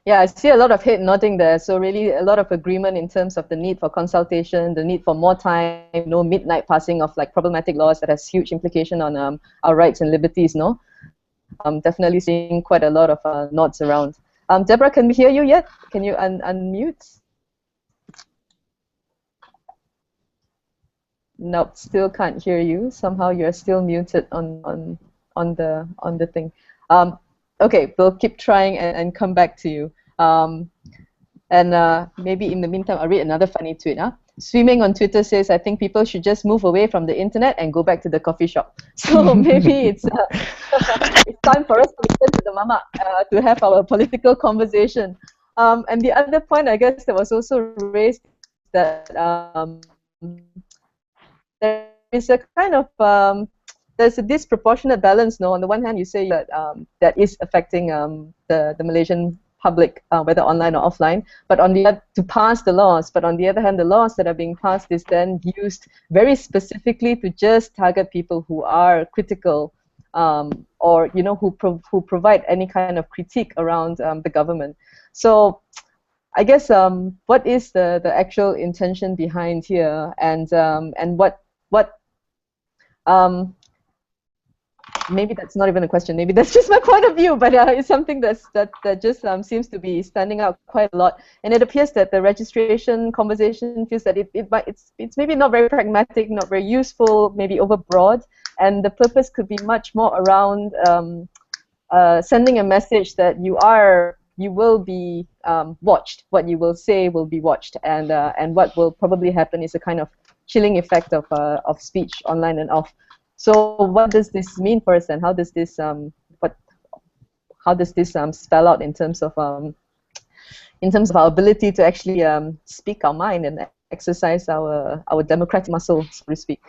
Yeah, I see a lot of head nodding there. So really a lot of agreement in terms of the need for consultation, the need for more time, no midnight passing of like problematic laws that has huge implication on our rights and liberties, no? I'm definitely seeing quite a lot of nods around. Deborah, can we hear you yet? Can you unmute? Nope, still can't hear you. Somehow you're still muted on the thing. Okay, we'll keep trying and come back to you. Maybe in the meantime, I'll read another funny tweet. Swimming on Twitter says, I think people should just move away from the internet and go back to the coffee shop. So maybe it's time for us to return to the mama to have our political conversation. And the other point, I guess, that was also raised that there is a kind of there's a disproportionate balance. No, on the one hand, you say that that is affecting the Malaysian public, whether online or offline. But on the other, to pass the laws. But on the other hand, the laws that are being passed is then used very specifically to just target people who are critical, or who provide any kind of critique around the government. So I guess what is the actual intention behind here, and what maybe that's not even a question, maybe that's just my point of view, but it's something that just seems to be standing out quite a lot. And it appears that the registration conversation feels that it's maybe not very pragmatic, not very useful, maybe overbroad, and the purpose could be much more around sending a message that you will be watched, what you will say will be watched, and what will probably happen is a kind of chilling effect of speech online and off. So what does this mean for us, and how does this spell out in terms of our ability to actually speak our mind and exercise our democratic muscle, so to speak?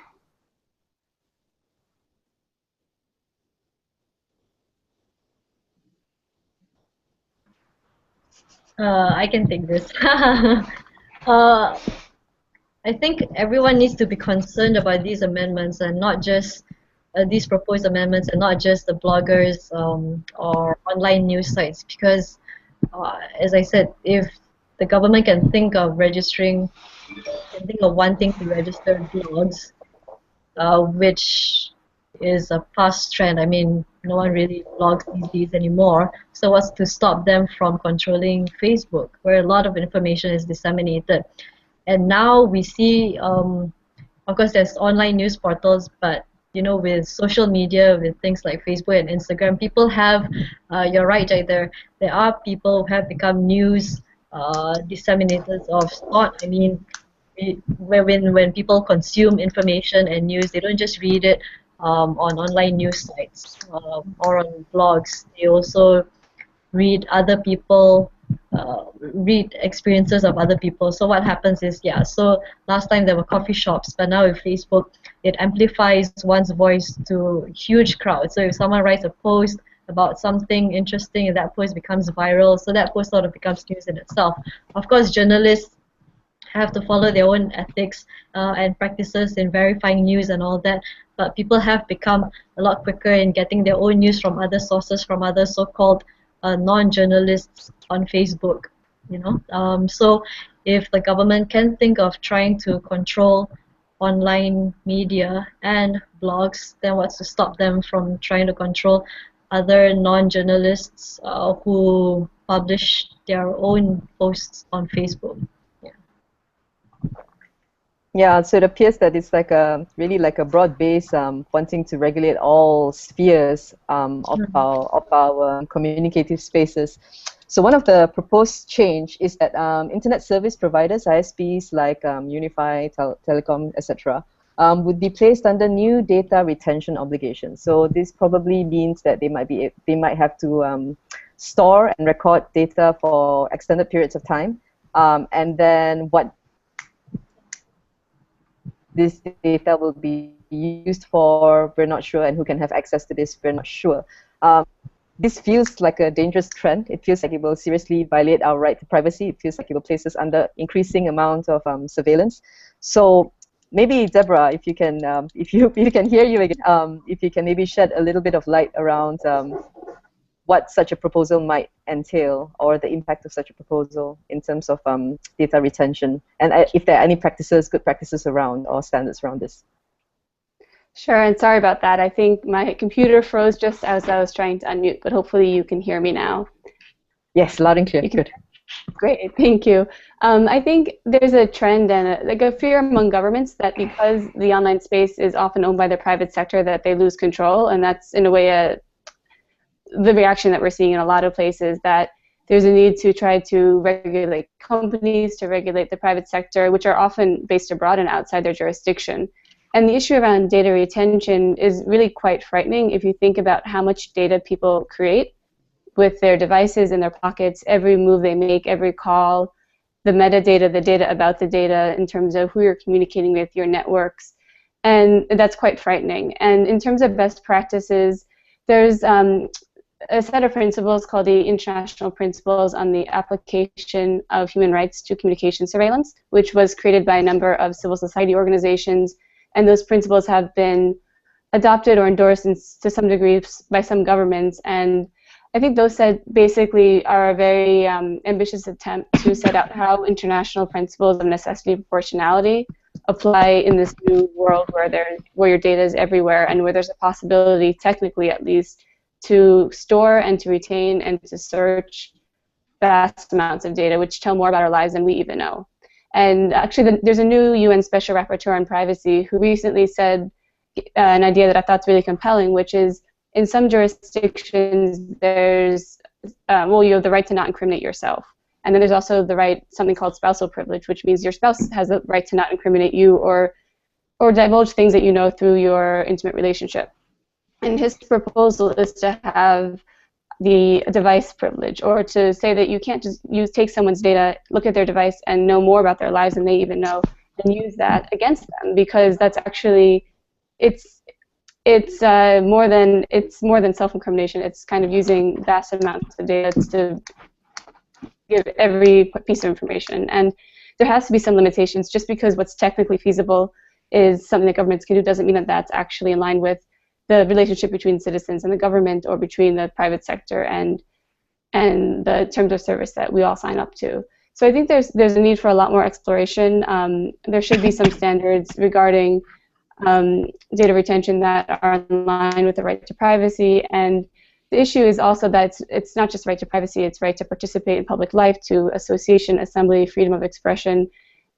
I can take this. I think everyone needs to be concerned about these amendments, and not just these proposed amendments, and not just the bloggers or online news sites, because as I said, if the government can think of wanting to register blogs, which is a past trend. I mean, no one really blogs these days anymore. So what's to stop them from controlling Facebook, where a lot of information is disseminated? And now we see, of course, there's online news portals, but with social media, with things like Facebook and Instagram, people have, you're right, Jai, there are people who have become news disseminators of thought. I mean, when people consume information and news, they don't just read it on online news sites or on blogs. They also read other people, read experiences of other people. So what happens is, so last time there were coffee shops, but now with Facebook, it amplifies one's voice to huge crowds. So if someone writes a post about something interesting and that post becomes viral, so that post sort of becomes news in itself. Of course, journalists have to follow their own ethics and practices in verifying news and all that, but people have become a lot quicker in getting their own news from other sources, from other so-called non-journalists on Facebook, so if the government can think of trying to control online media and blogs, then what's to stop them from trying to control other non-journalists who publish their own posts on Facebook? Yeah, so it appears that it's like really like a broad base wanting to regulate all spheres of our communicative spaces. So one of the proposed change is that internet service providers, ISPs like Unify, Telecom, etc., would be placed under new data retention obligations. So this probably means that they might have to store and record data for extended periods of time, and then what this data will be used for, we're not sure, and who can have access to this, we're not sure. This feels like a dangerous trend. It feels like it will seriously violate our right to privacy. It feels like it will place us under increasing amount of surveillance. So maybe Deborah, if you can, if you can hear you again, if you can maybe shed a little bit of light around what such a proposal might entail, or the impact of such a proposal in terms of data retention, and if there are any good practices around or standards around this. Sure, and sorry about that. I think my computer froze just as I was trying to unmute, but hopefully you can hear me now. Yes, loud and clear. Good. Great, thank you. I think there's a trend and like a fear among governments that because the online space is often owned by the private sector, that they lose control, and that's in a way the reaction that we're seeing in a lot of places, that there's a need to try to regulate companies, to regulate the private sector, which are often based abroad and outside their jurisdiction. And the issue around data retention is really quite frightening if you think about how much data people create with their devices in their pockets, every move they make, every call, the metadata, the data about the data in terms of who you're communicating with, your networks. And that's quite frightening. And in terms of best practices, there's a set of principles called the International Principles on the Application of Human Rights to Communication Surveillance, which was created by a number of civil society organizations, and those principles have been adopted or endorsed to some degree by some governments, and I think those basically are a very ambitious attempt to set out how international principles of necessity and proportionality apply in this new world where your data is everywhere and where there's a possibility, technically at least, to store and to retain and to search vast amounts of data which tell more about our lives than we even know. And actually there's a new UN Special Rapporteur on Privacy who recently said an idea that I thought is really compelling, which is in some jurisdictions there's, you have the right to not incriminate yourself. And then there's also the right, something called spousal privilege, which means your spouse has the right to not incriminate you or divulge things that you know through your intimate relationship. And his proposal is to have the device privilege, or to say that you can't just take someone's data, look at their device, and know more about their lives than they even know, and use that against them, because that's actually it's more than self-incrimination. It's kind of using vast amounts of data to give every piece of information, and there has to be some limitations. Just because what's technically feasible is something that governments can do doesn't mean that that's actually in line with the relationship between citizens and the government, or between the private sector and the terms of service that we all sign up to. So I think there's a need for a lot more exploration. There should be some standards regarding data retention that are in line with the right to privacy. And the issue is also that it's not just right to privacy, it's right to participate in public life, to association, assembly, freedom of expression.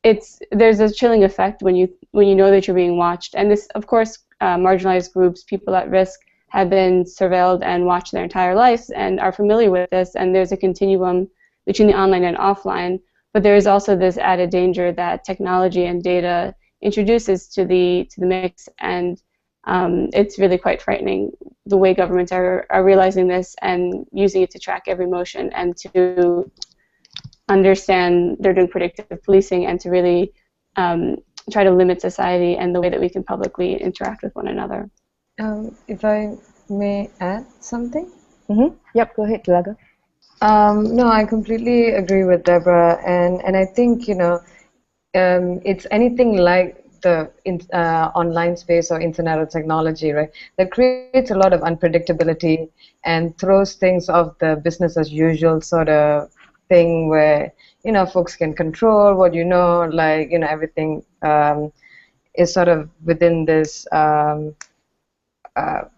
There's a chilling effect when you know that you're being watched. And this, of course, marginalized groups, people at risk, have been surveilled and watched their entire lives and are familiar with this. And there's a continuum between the online and offline. But there is also this added danger that technology and data introduces to the mix, and it's really quite frightening the way governments are realizing this and using it to track every motion and to understand they're doing predictive policing and to really try to limit society and the way that we can publicly interact with one another. If I may add something? Yep, go ahead, Thilaga. No, I completely agree with Deborah, and I think, you know, it's anything like the online space or internet or technology, right, that creates a lot of unpredictability and throws things off the business as usual sort of thing where, you know, folks can control what you know, like, you know, everything is sort of within this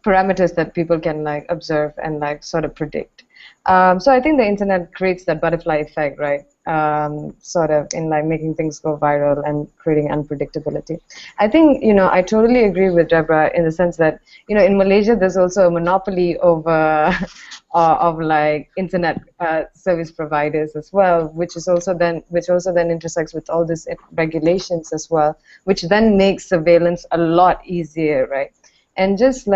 parameters that people can like observe and like sort of predict. So I think the internet creates that butterfly effect, right? Sort of in like making things go viral and creating unpredictability. I think, you know, I totally agree with Deborah in the sense that, you know, in Malaysia there's also a monopoly over of like internet service providers as well, which also then intersects with all these regulations as well, which then makes surveillance a lot easier, right? And just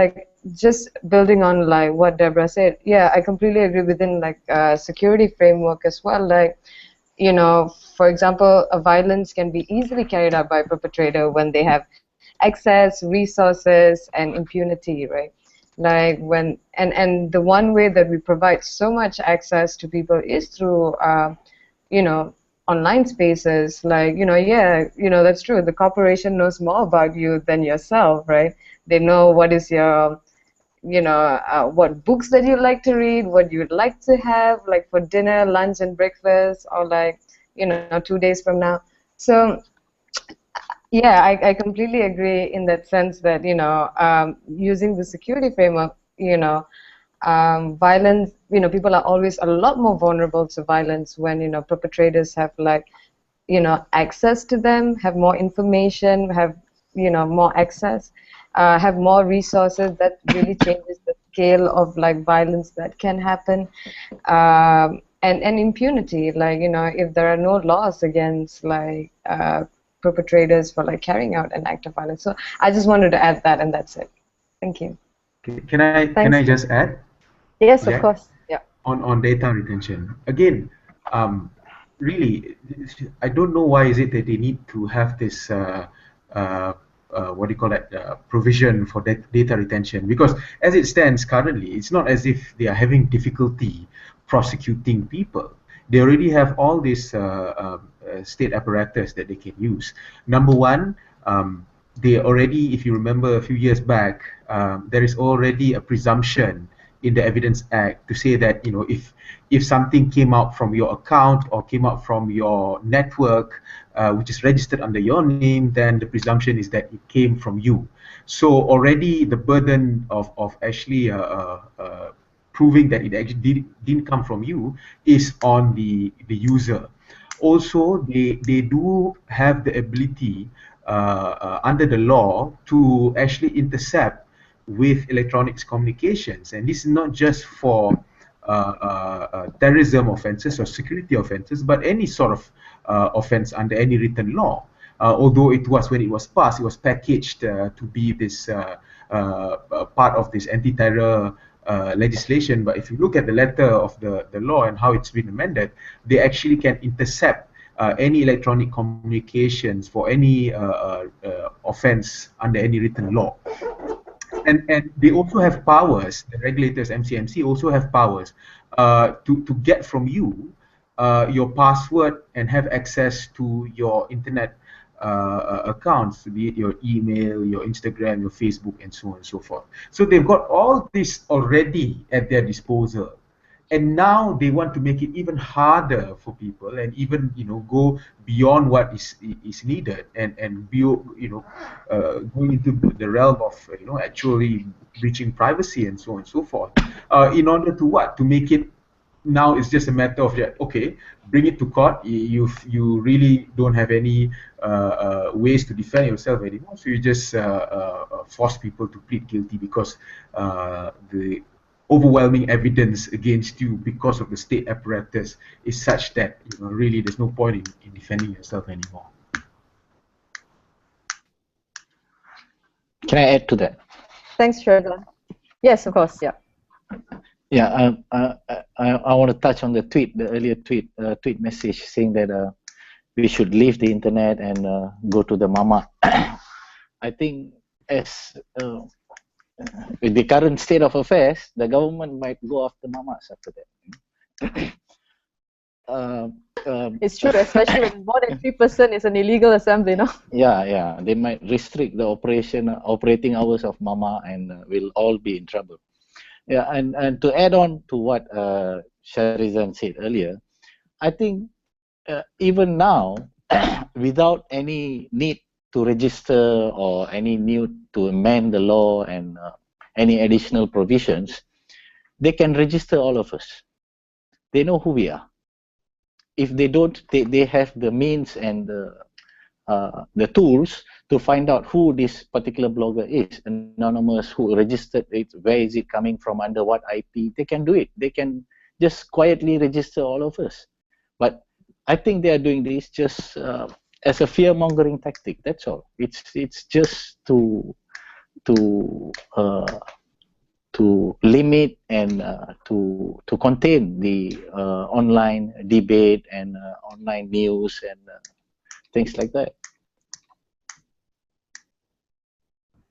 building on like what Deborah said, yeah, I completely agree within like security framework as well. Like, you know, for example, a violence can be easily carried out by a perpetrator when they have access, resources, and impunity, right? Like when and the one way that we provide so much access to people is through, you know, online spaces. Like, you know, yeah, you know, that's true. The corporation knows more about you than yourself, right? They know what is your, you know, what books that you like to read, what you would like to have, like for dinner, lunch, and breakfast, or like, you know, 2 days from now. So, yeah, I completely agree in that sense that, you know, using the security framework, you know, violence, you know, people are always a lot more vulnerable to violence when, you know, perpetrators have like, you know, access to them, have more information, have, you know, more access. Have more resources. That really changes the scale of like violence that can happen, and impunity. Like, you know, if there are no laws against like perpetrators for like carrying out an act of violence. So I just wanted to add that, and that's it. Thank you. Can I just add? Yes, Yeah. of course. Yeah. On data retention again. Really, I don't know why is it that they need to have this what do you call it, provision for data retention, because as it stands currently, it's not as if they are having difficulty prosecuting people. They already have all this state apparatus that they can use. Number one, they already, if you remember a few years back, there is already a presumption in the Evidence Act to say that, you know, if something came out from your account or came out from your network, which is registered under your name, then the presumption is that it came from you. So already the burden of actually proving that it actually didn't come from you is on the user. Also, they do have the ability under the law to actually intercept with electronics communications, and this is not just for terrorism offenses or security offenses, but any sort of offense under any written law. Although it was, when it was passed, it was packaged to be this part of this anti-terror legislation. But if you look at the letter of the law and how it's been amended, they actually can intercept any electronic communications for any offense under any written law. And they also have powers, the regulators, MCMC, also have powers to get from you your password and have access to your internet accounts, be it your email, your Instagram, your Facebook, and so on and so forth. So they've got all this already at their disposal. and now they want to make it even harder for people, and even go beyond what is needed, and be going into the realm of actually breaching privacy and so on and so forth, in order to what, to make it now it's just a matter of, yeah, okay, bring it to court. You really don't have any ways to defend yourself anymore, so you just force people to plead guilty because the overwhelming evidence against you because of the state apparatus is such that really there's no point in defending yourself anymore. Can I add to that? Thanks, Syahredzan. Yes, of course. Yeah. Yeah, I want to touch on the earlier tweet message saying that we should leave the internet and go to the mama. I think as with the current state of affairs, the government might go after mamas after that. It's true, especially when more than 3% is an illegal assembly, no? Yeah, they might restrict the operating hours of mama, and we'll all be in trouble. Yeah, and to add on to what Syahredzan said earlier, I think even now, without any need to register or any need to amend the law and any additional provisions, they can register all of us. They know who we are. If they don't, they have the means and the tools to find out who this particular blogger is, anonymous, who registered it, where is it coming from, under what IP. They can do it. They can just quietly register all of us. But I think they are doing this just as a fear-mongering tactic. That's all. It's just to limit and to contain the online debate and online news and things like that.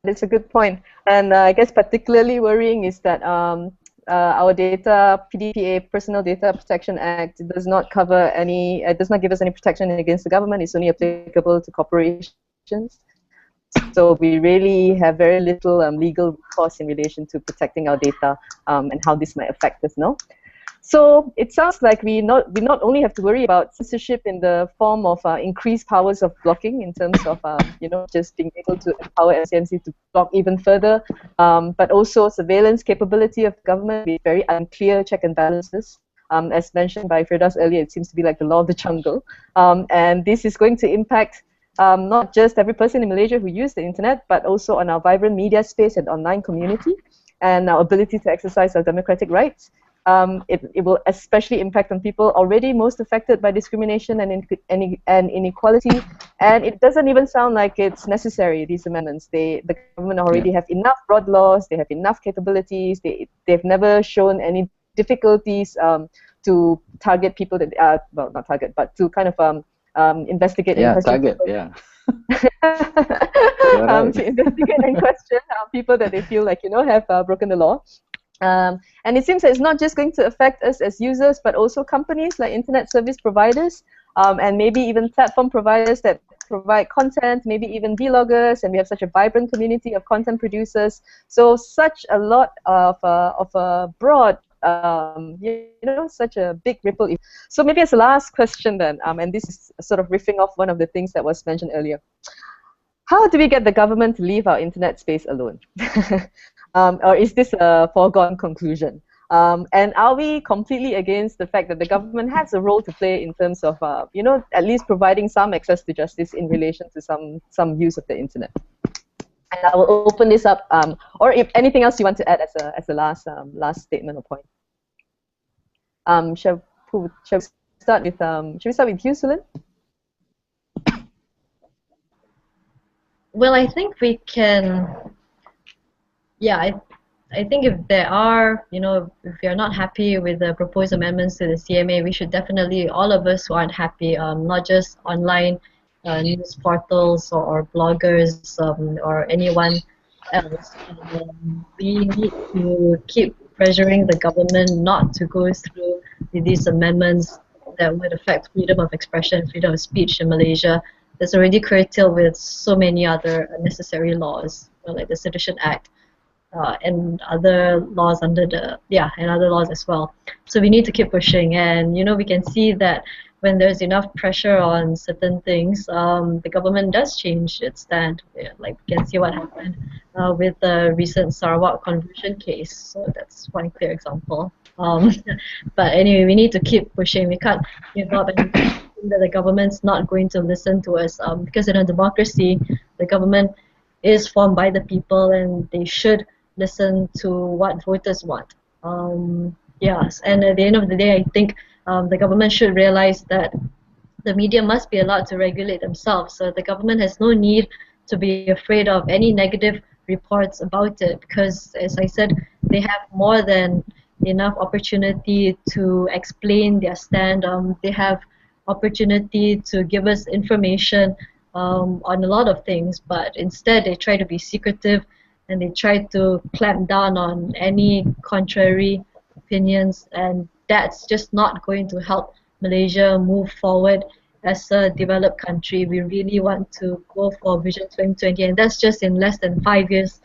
That's a good point. And I guess particularly worrying is that our data, PDPA, Personal Data Protection Act, does not cover any, does not give us any protection against the government. It's only applicable to corporations. So we really have very little legal recourse in relation to protecting our data and how this might affect us, no? So it sounds like we not only have to worry about censorship in the form of increased powers of blocking in terms of just being able to empower SCMC to block even further, but also surveillance capability of government with very unclear check and balances. As mentioned by Firdaus earlier, it seems to be like the law of the jungle, and this is going to impact not just every person in Malaysia who uses the internet, but also on our vibrant media space and online community and our ability to exercise our democratic rights. It will especially impact on people already most affected by discrimination and inequality, and it doesn't even sound like it's necessary, these amendments. The government already have enough broad laws, they have enough capabilities, they've never shown any difficulties to target people that, well, not target, but to kind of investigate and question target, people. To investigate and question people that they feel like, have broken the law. And it seems that it's not just going to affect us as users, but also companies like internet service providers and maybe even platform providers that provide content, maybe even vloggers, and we have such a vibrant community of content producers. So such a lot of a broad, such a big ripple. So maybe as a last question then, and this is sort of riffing off one of the things that was mentioned earlier. How do we get the government to leave our internet space alone? Or is this a foregone conclusion? And are we completely against the fact that the government has a role to play in terms of, at least providing some access to justice in relation to some use of the internet? And I will open this up, or if anything else you want to add as a last statement or point. Shall we start with you, Su-Lyn? Well, I think we can. Yeah, I think if there are, if we are not happy with the proposed amendments to the CMA, we should definitely, all of us who aren't happy, not just online news portals or bloggers or anyone else, we need to keep pressuring the government not to go through these amendments that would affect freedom of expression, freedom of speech in Malaysia. That's already curtailed with so many other unnecessary laws, like the Sedition Act. and other laws under the and other laws as well. So we need to keep pushing, and we can see that when there's enough pressure on certain things, the government does change its stand. Like we can see what happened with the recent Sarawak conversion case. So that's one clear example. But anyway, we need to keep pushing. We can't give up and think that the government's not going to listen to us, because in a democracy, the government is formed by the people, and they should listen to what voters want. Yes, and at the end of the day, I think the government should realize that the media must be allowed to regulate themselves. So the government has no need to be afraid of any negative reports about it, because, as I said, they have more than enough opportunity to explain their stand. They have opportunity to give us information on a lot of things, but instead they try to be secretive, and they try to clamp down on any contrary opinions, and that's just not going to help Malaysia move forward as a developed country. We really want to go for Vision 2020, and that's just in less than 5 years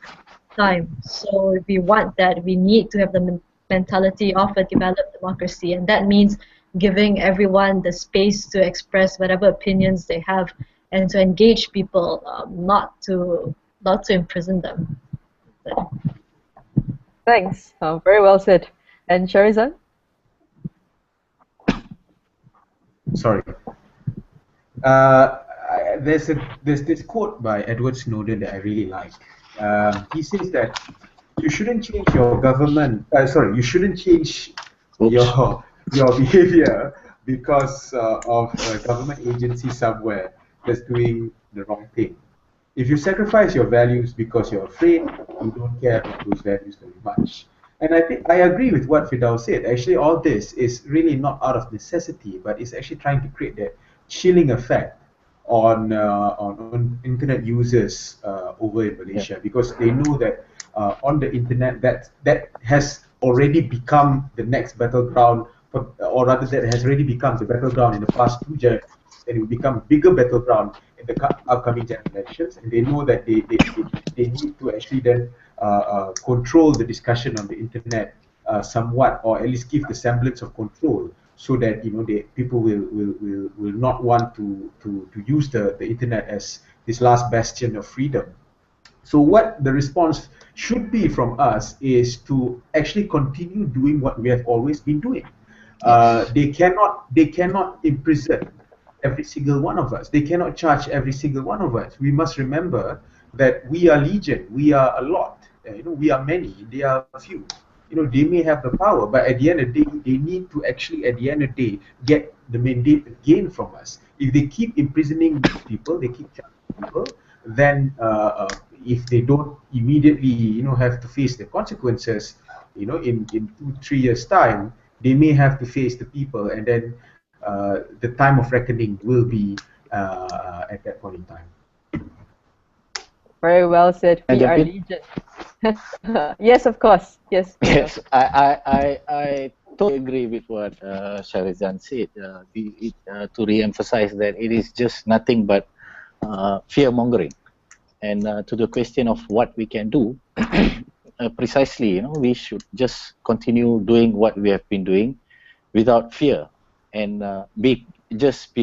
time. So if we want that, we need to have the mentality of a developed democracy, and that means giving everyone the space to express whatever opinions they have, and to engage people, not to imprison them. Thanks. Very well said. And Syahredzan? Sorry. There's this quote by Edward Snowden that I really like. He says that you shouldn't change your government. You shouldn't change your behavior because of a government agency somewhere that's doing the wrong thing. If you sacrifice your values because you're afraid, you don't care about those values very much. And I think I agree with what Firdaus said. Actually, all this is really not out of necessity, but it's actually trying to create that chilling effect on internet users over in Malaysia, because they know that on the internet that has already become the next battleground, or rather that has already become the battleground in the past 2 generations, and it will become a bigger battleground in the upcoming generations. And they know that they need to actually then control the discussion on the internet somewhat, or at least give the semblance of control, so that people will not want to use the internet as this last bastion of freedom. So what the response should be from us is to actually continue doing what we have always been doing. They cannot imprison every single one of us. They cannot charge every single one of us. We must remember that we are legion. We are a lot. We are many. They are few. They may have the power, but at the end of the day, they need to actually, at the end of the day, get the mandate again from us. If they keep imprisoning people, they keep charging people, then if they don't immediately, have to face the consequences, in 2-3 years' time, they may have to face the people, and then the time of reckoning will be at that point in time. Very well said. We are legion. Yes, of course. Yes. Yes, I totally agree with what Syahredzan said. To re-emphasize that it is just nothing but fear-mongering. And to the question of what we can do, precisely, we should just continue doing what we have been doing without fear, and be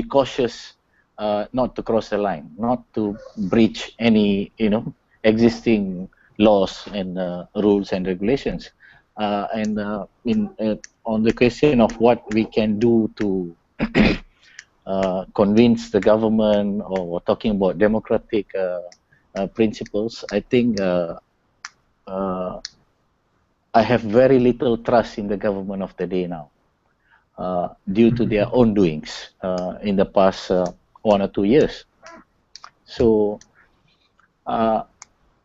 cautious not to cross the line, not to breach any existing laws and rules and regulations. And on the question of what we can do to convince the government, or talking about democratic principles, I think I have very little trust in the government of the day now, due to their own doings in the past 1 or 2 years. So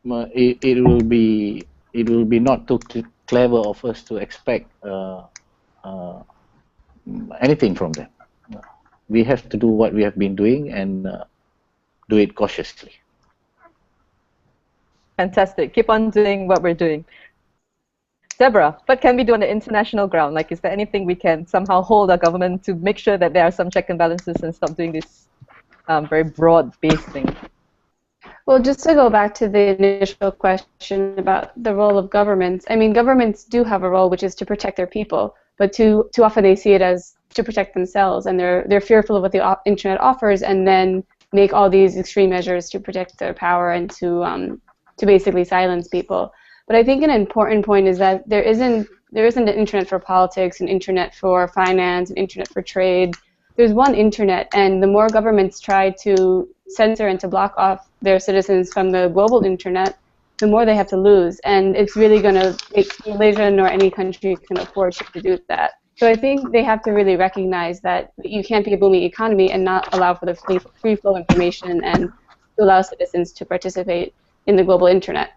it will be not too clever of us to expect anything from them. We have to do what we have been doing, and do it cautiously. Fantastic. Keep on doing what we're doing. Deborah, what can we do on the international ground? Like, is there anything we can somehow hold our government to make sure that there are some check and balances and stop doing this very broad-based thing? Well, just to go back to the initial question about the role of governments, I mean, governments do have a role, which is to protect their people, but too often they see it as to protect themselves, and they're fearful of what the internet offers, and then make all these extreme measures to protect their power and to basically silence people. But I think an important point is that there isn't an internet for politics, an internet for finance, an internet for trade. There's one internet, and the more governments try to censor and to block off their citizens from the global internet, the more they have to lose. And it's really going to make Malaysia nor any country can afford to do that. So I think they have to really recognize that you can't be a booming economy and not allow for the free flow of information and to allow citizens to participate in the global internet.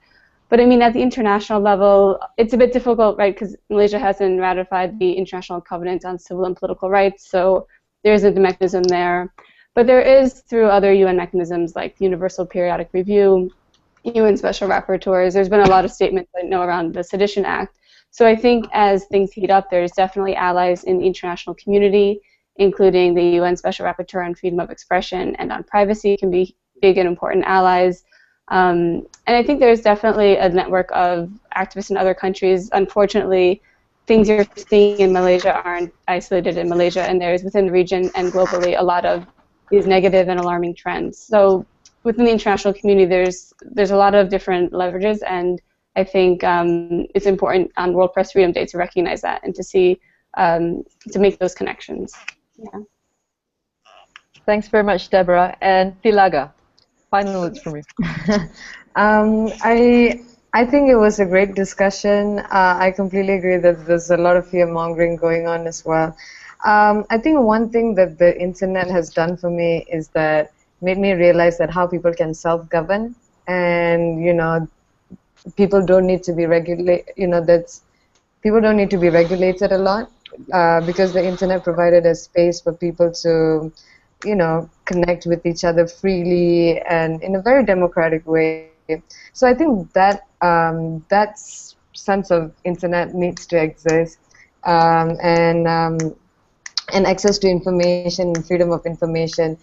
But I mean, at the international level, it's a bit difficult, right, because Malaysia hasn't ratified the International Covenant on Civil and Political Rights, so there isn't a mechanism there. But there is through other UN mechanisms like the Universal Periodic Review, UN Special Rapporteurs. There's been a lot of statements I know around the Sedition Act. So I think as things heat up, there's definitely allies in the international community, including the UN Special Rapporteur on Freedom of Expression and on privacy can be big and important allies. And I think there's definitely a network of activists in other countries. Unfortunately, things you're seeing in Malaysia aren't isolated in Malaysia, and there's within the region and globally a lot of these negative and alarming trends. So within the international community, there's a lot of different leverages, and I think it's important on World Press Freedom Day to recognize that and to see, to make those connections. Yeah. Thanks very much, Deborah. And Thilaga, final words from you. I think it was a great discussion. I completely agree that there's a lot of fear-mongering going on as well. I think one thing that the internet has done for me is that made me realize that how people can self-govern, and people don't need to be people don't need to be regulated a lot, because the internet provided a space for people to connect with each other freely and in a very democratic way. So I think that that sense of internet needs to exist, and access to information and freedom of information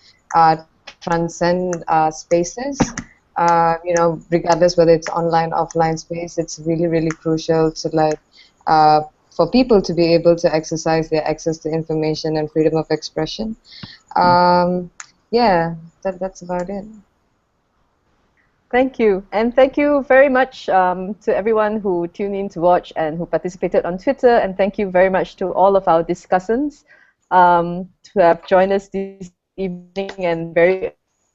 transcend spaces. Regardless whether it's online, offline space, it's really, really crucial to for people to be able to exercise their access to information and freedom of expression. Yeah, that's about it. Thank you. And thank you very much to everyone who tuned in to watch and who participated on Twitter. And thank you very much to all of our discussants who have joined us this evening and very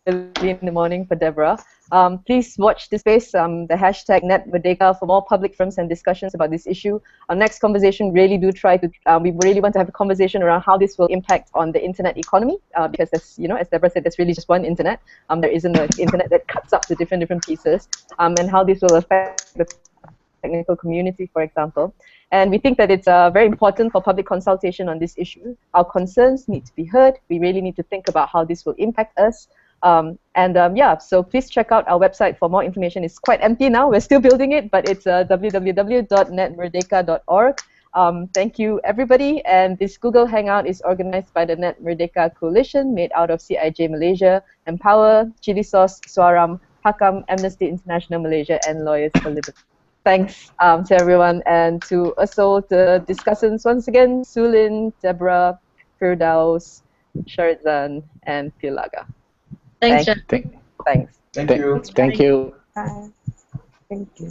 early in the morning for Deborah. Please watch this space, the hashtag NetMerdeka, for more public forums and discussions about this issue. Our next conversation we really want to have a conversation around how this will impact on the internet economy, because as Deborah said, there's really just one internet. There isn't an internet that cuts up the different pieces, and how this will affect the technical community, for example. And we think that it's very important for public consultation on this issue. Our concerns need to be heard. We really need to think about how this will impact us. So please check out our website for more information. It's quite empty now. We're still building it, but it's www.netmerdeka.org. Thank you, everybody. And this Google Hangout is organized by the Net Merdeka Coalition, made out of CIJ Malaysia, Empower, Cilisos, SUARAM, HAKAM, Amnesty International Malaysia, and Lawyers for Liberty. Thanks to everyone, and to also the discussants once again, Su-Lyn, Deborah, Firdaus, Syahredzan, and Thilaga. Thanks, Jen. Thanks. Thank you. Thank you. Bye. Thank you.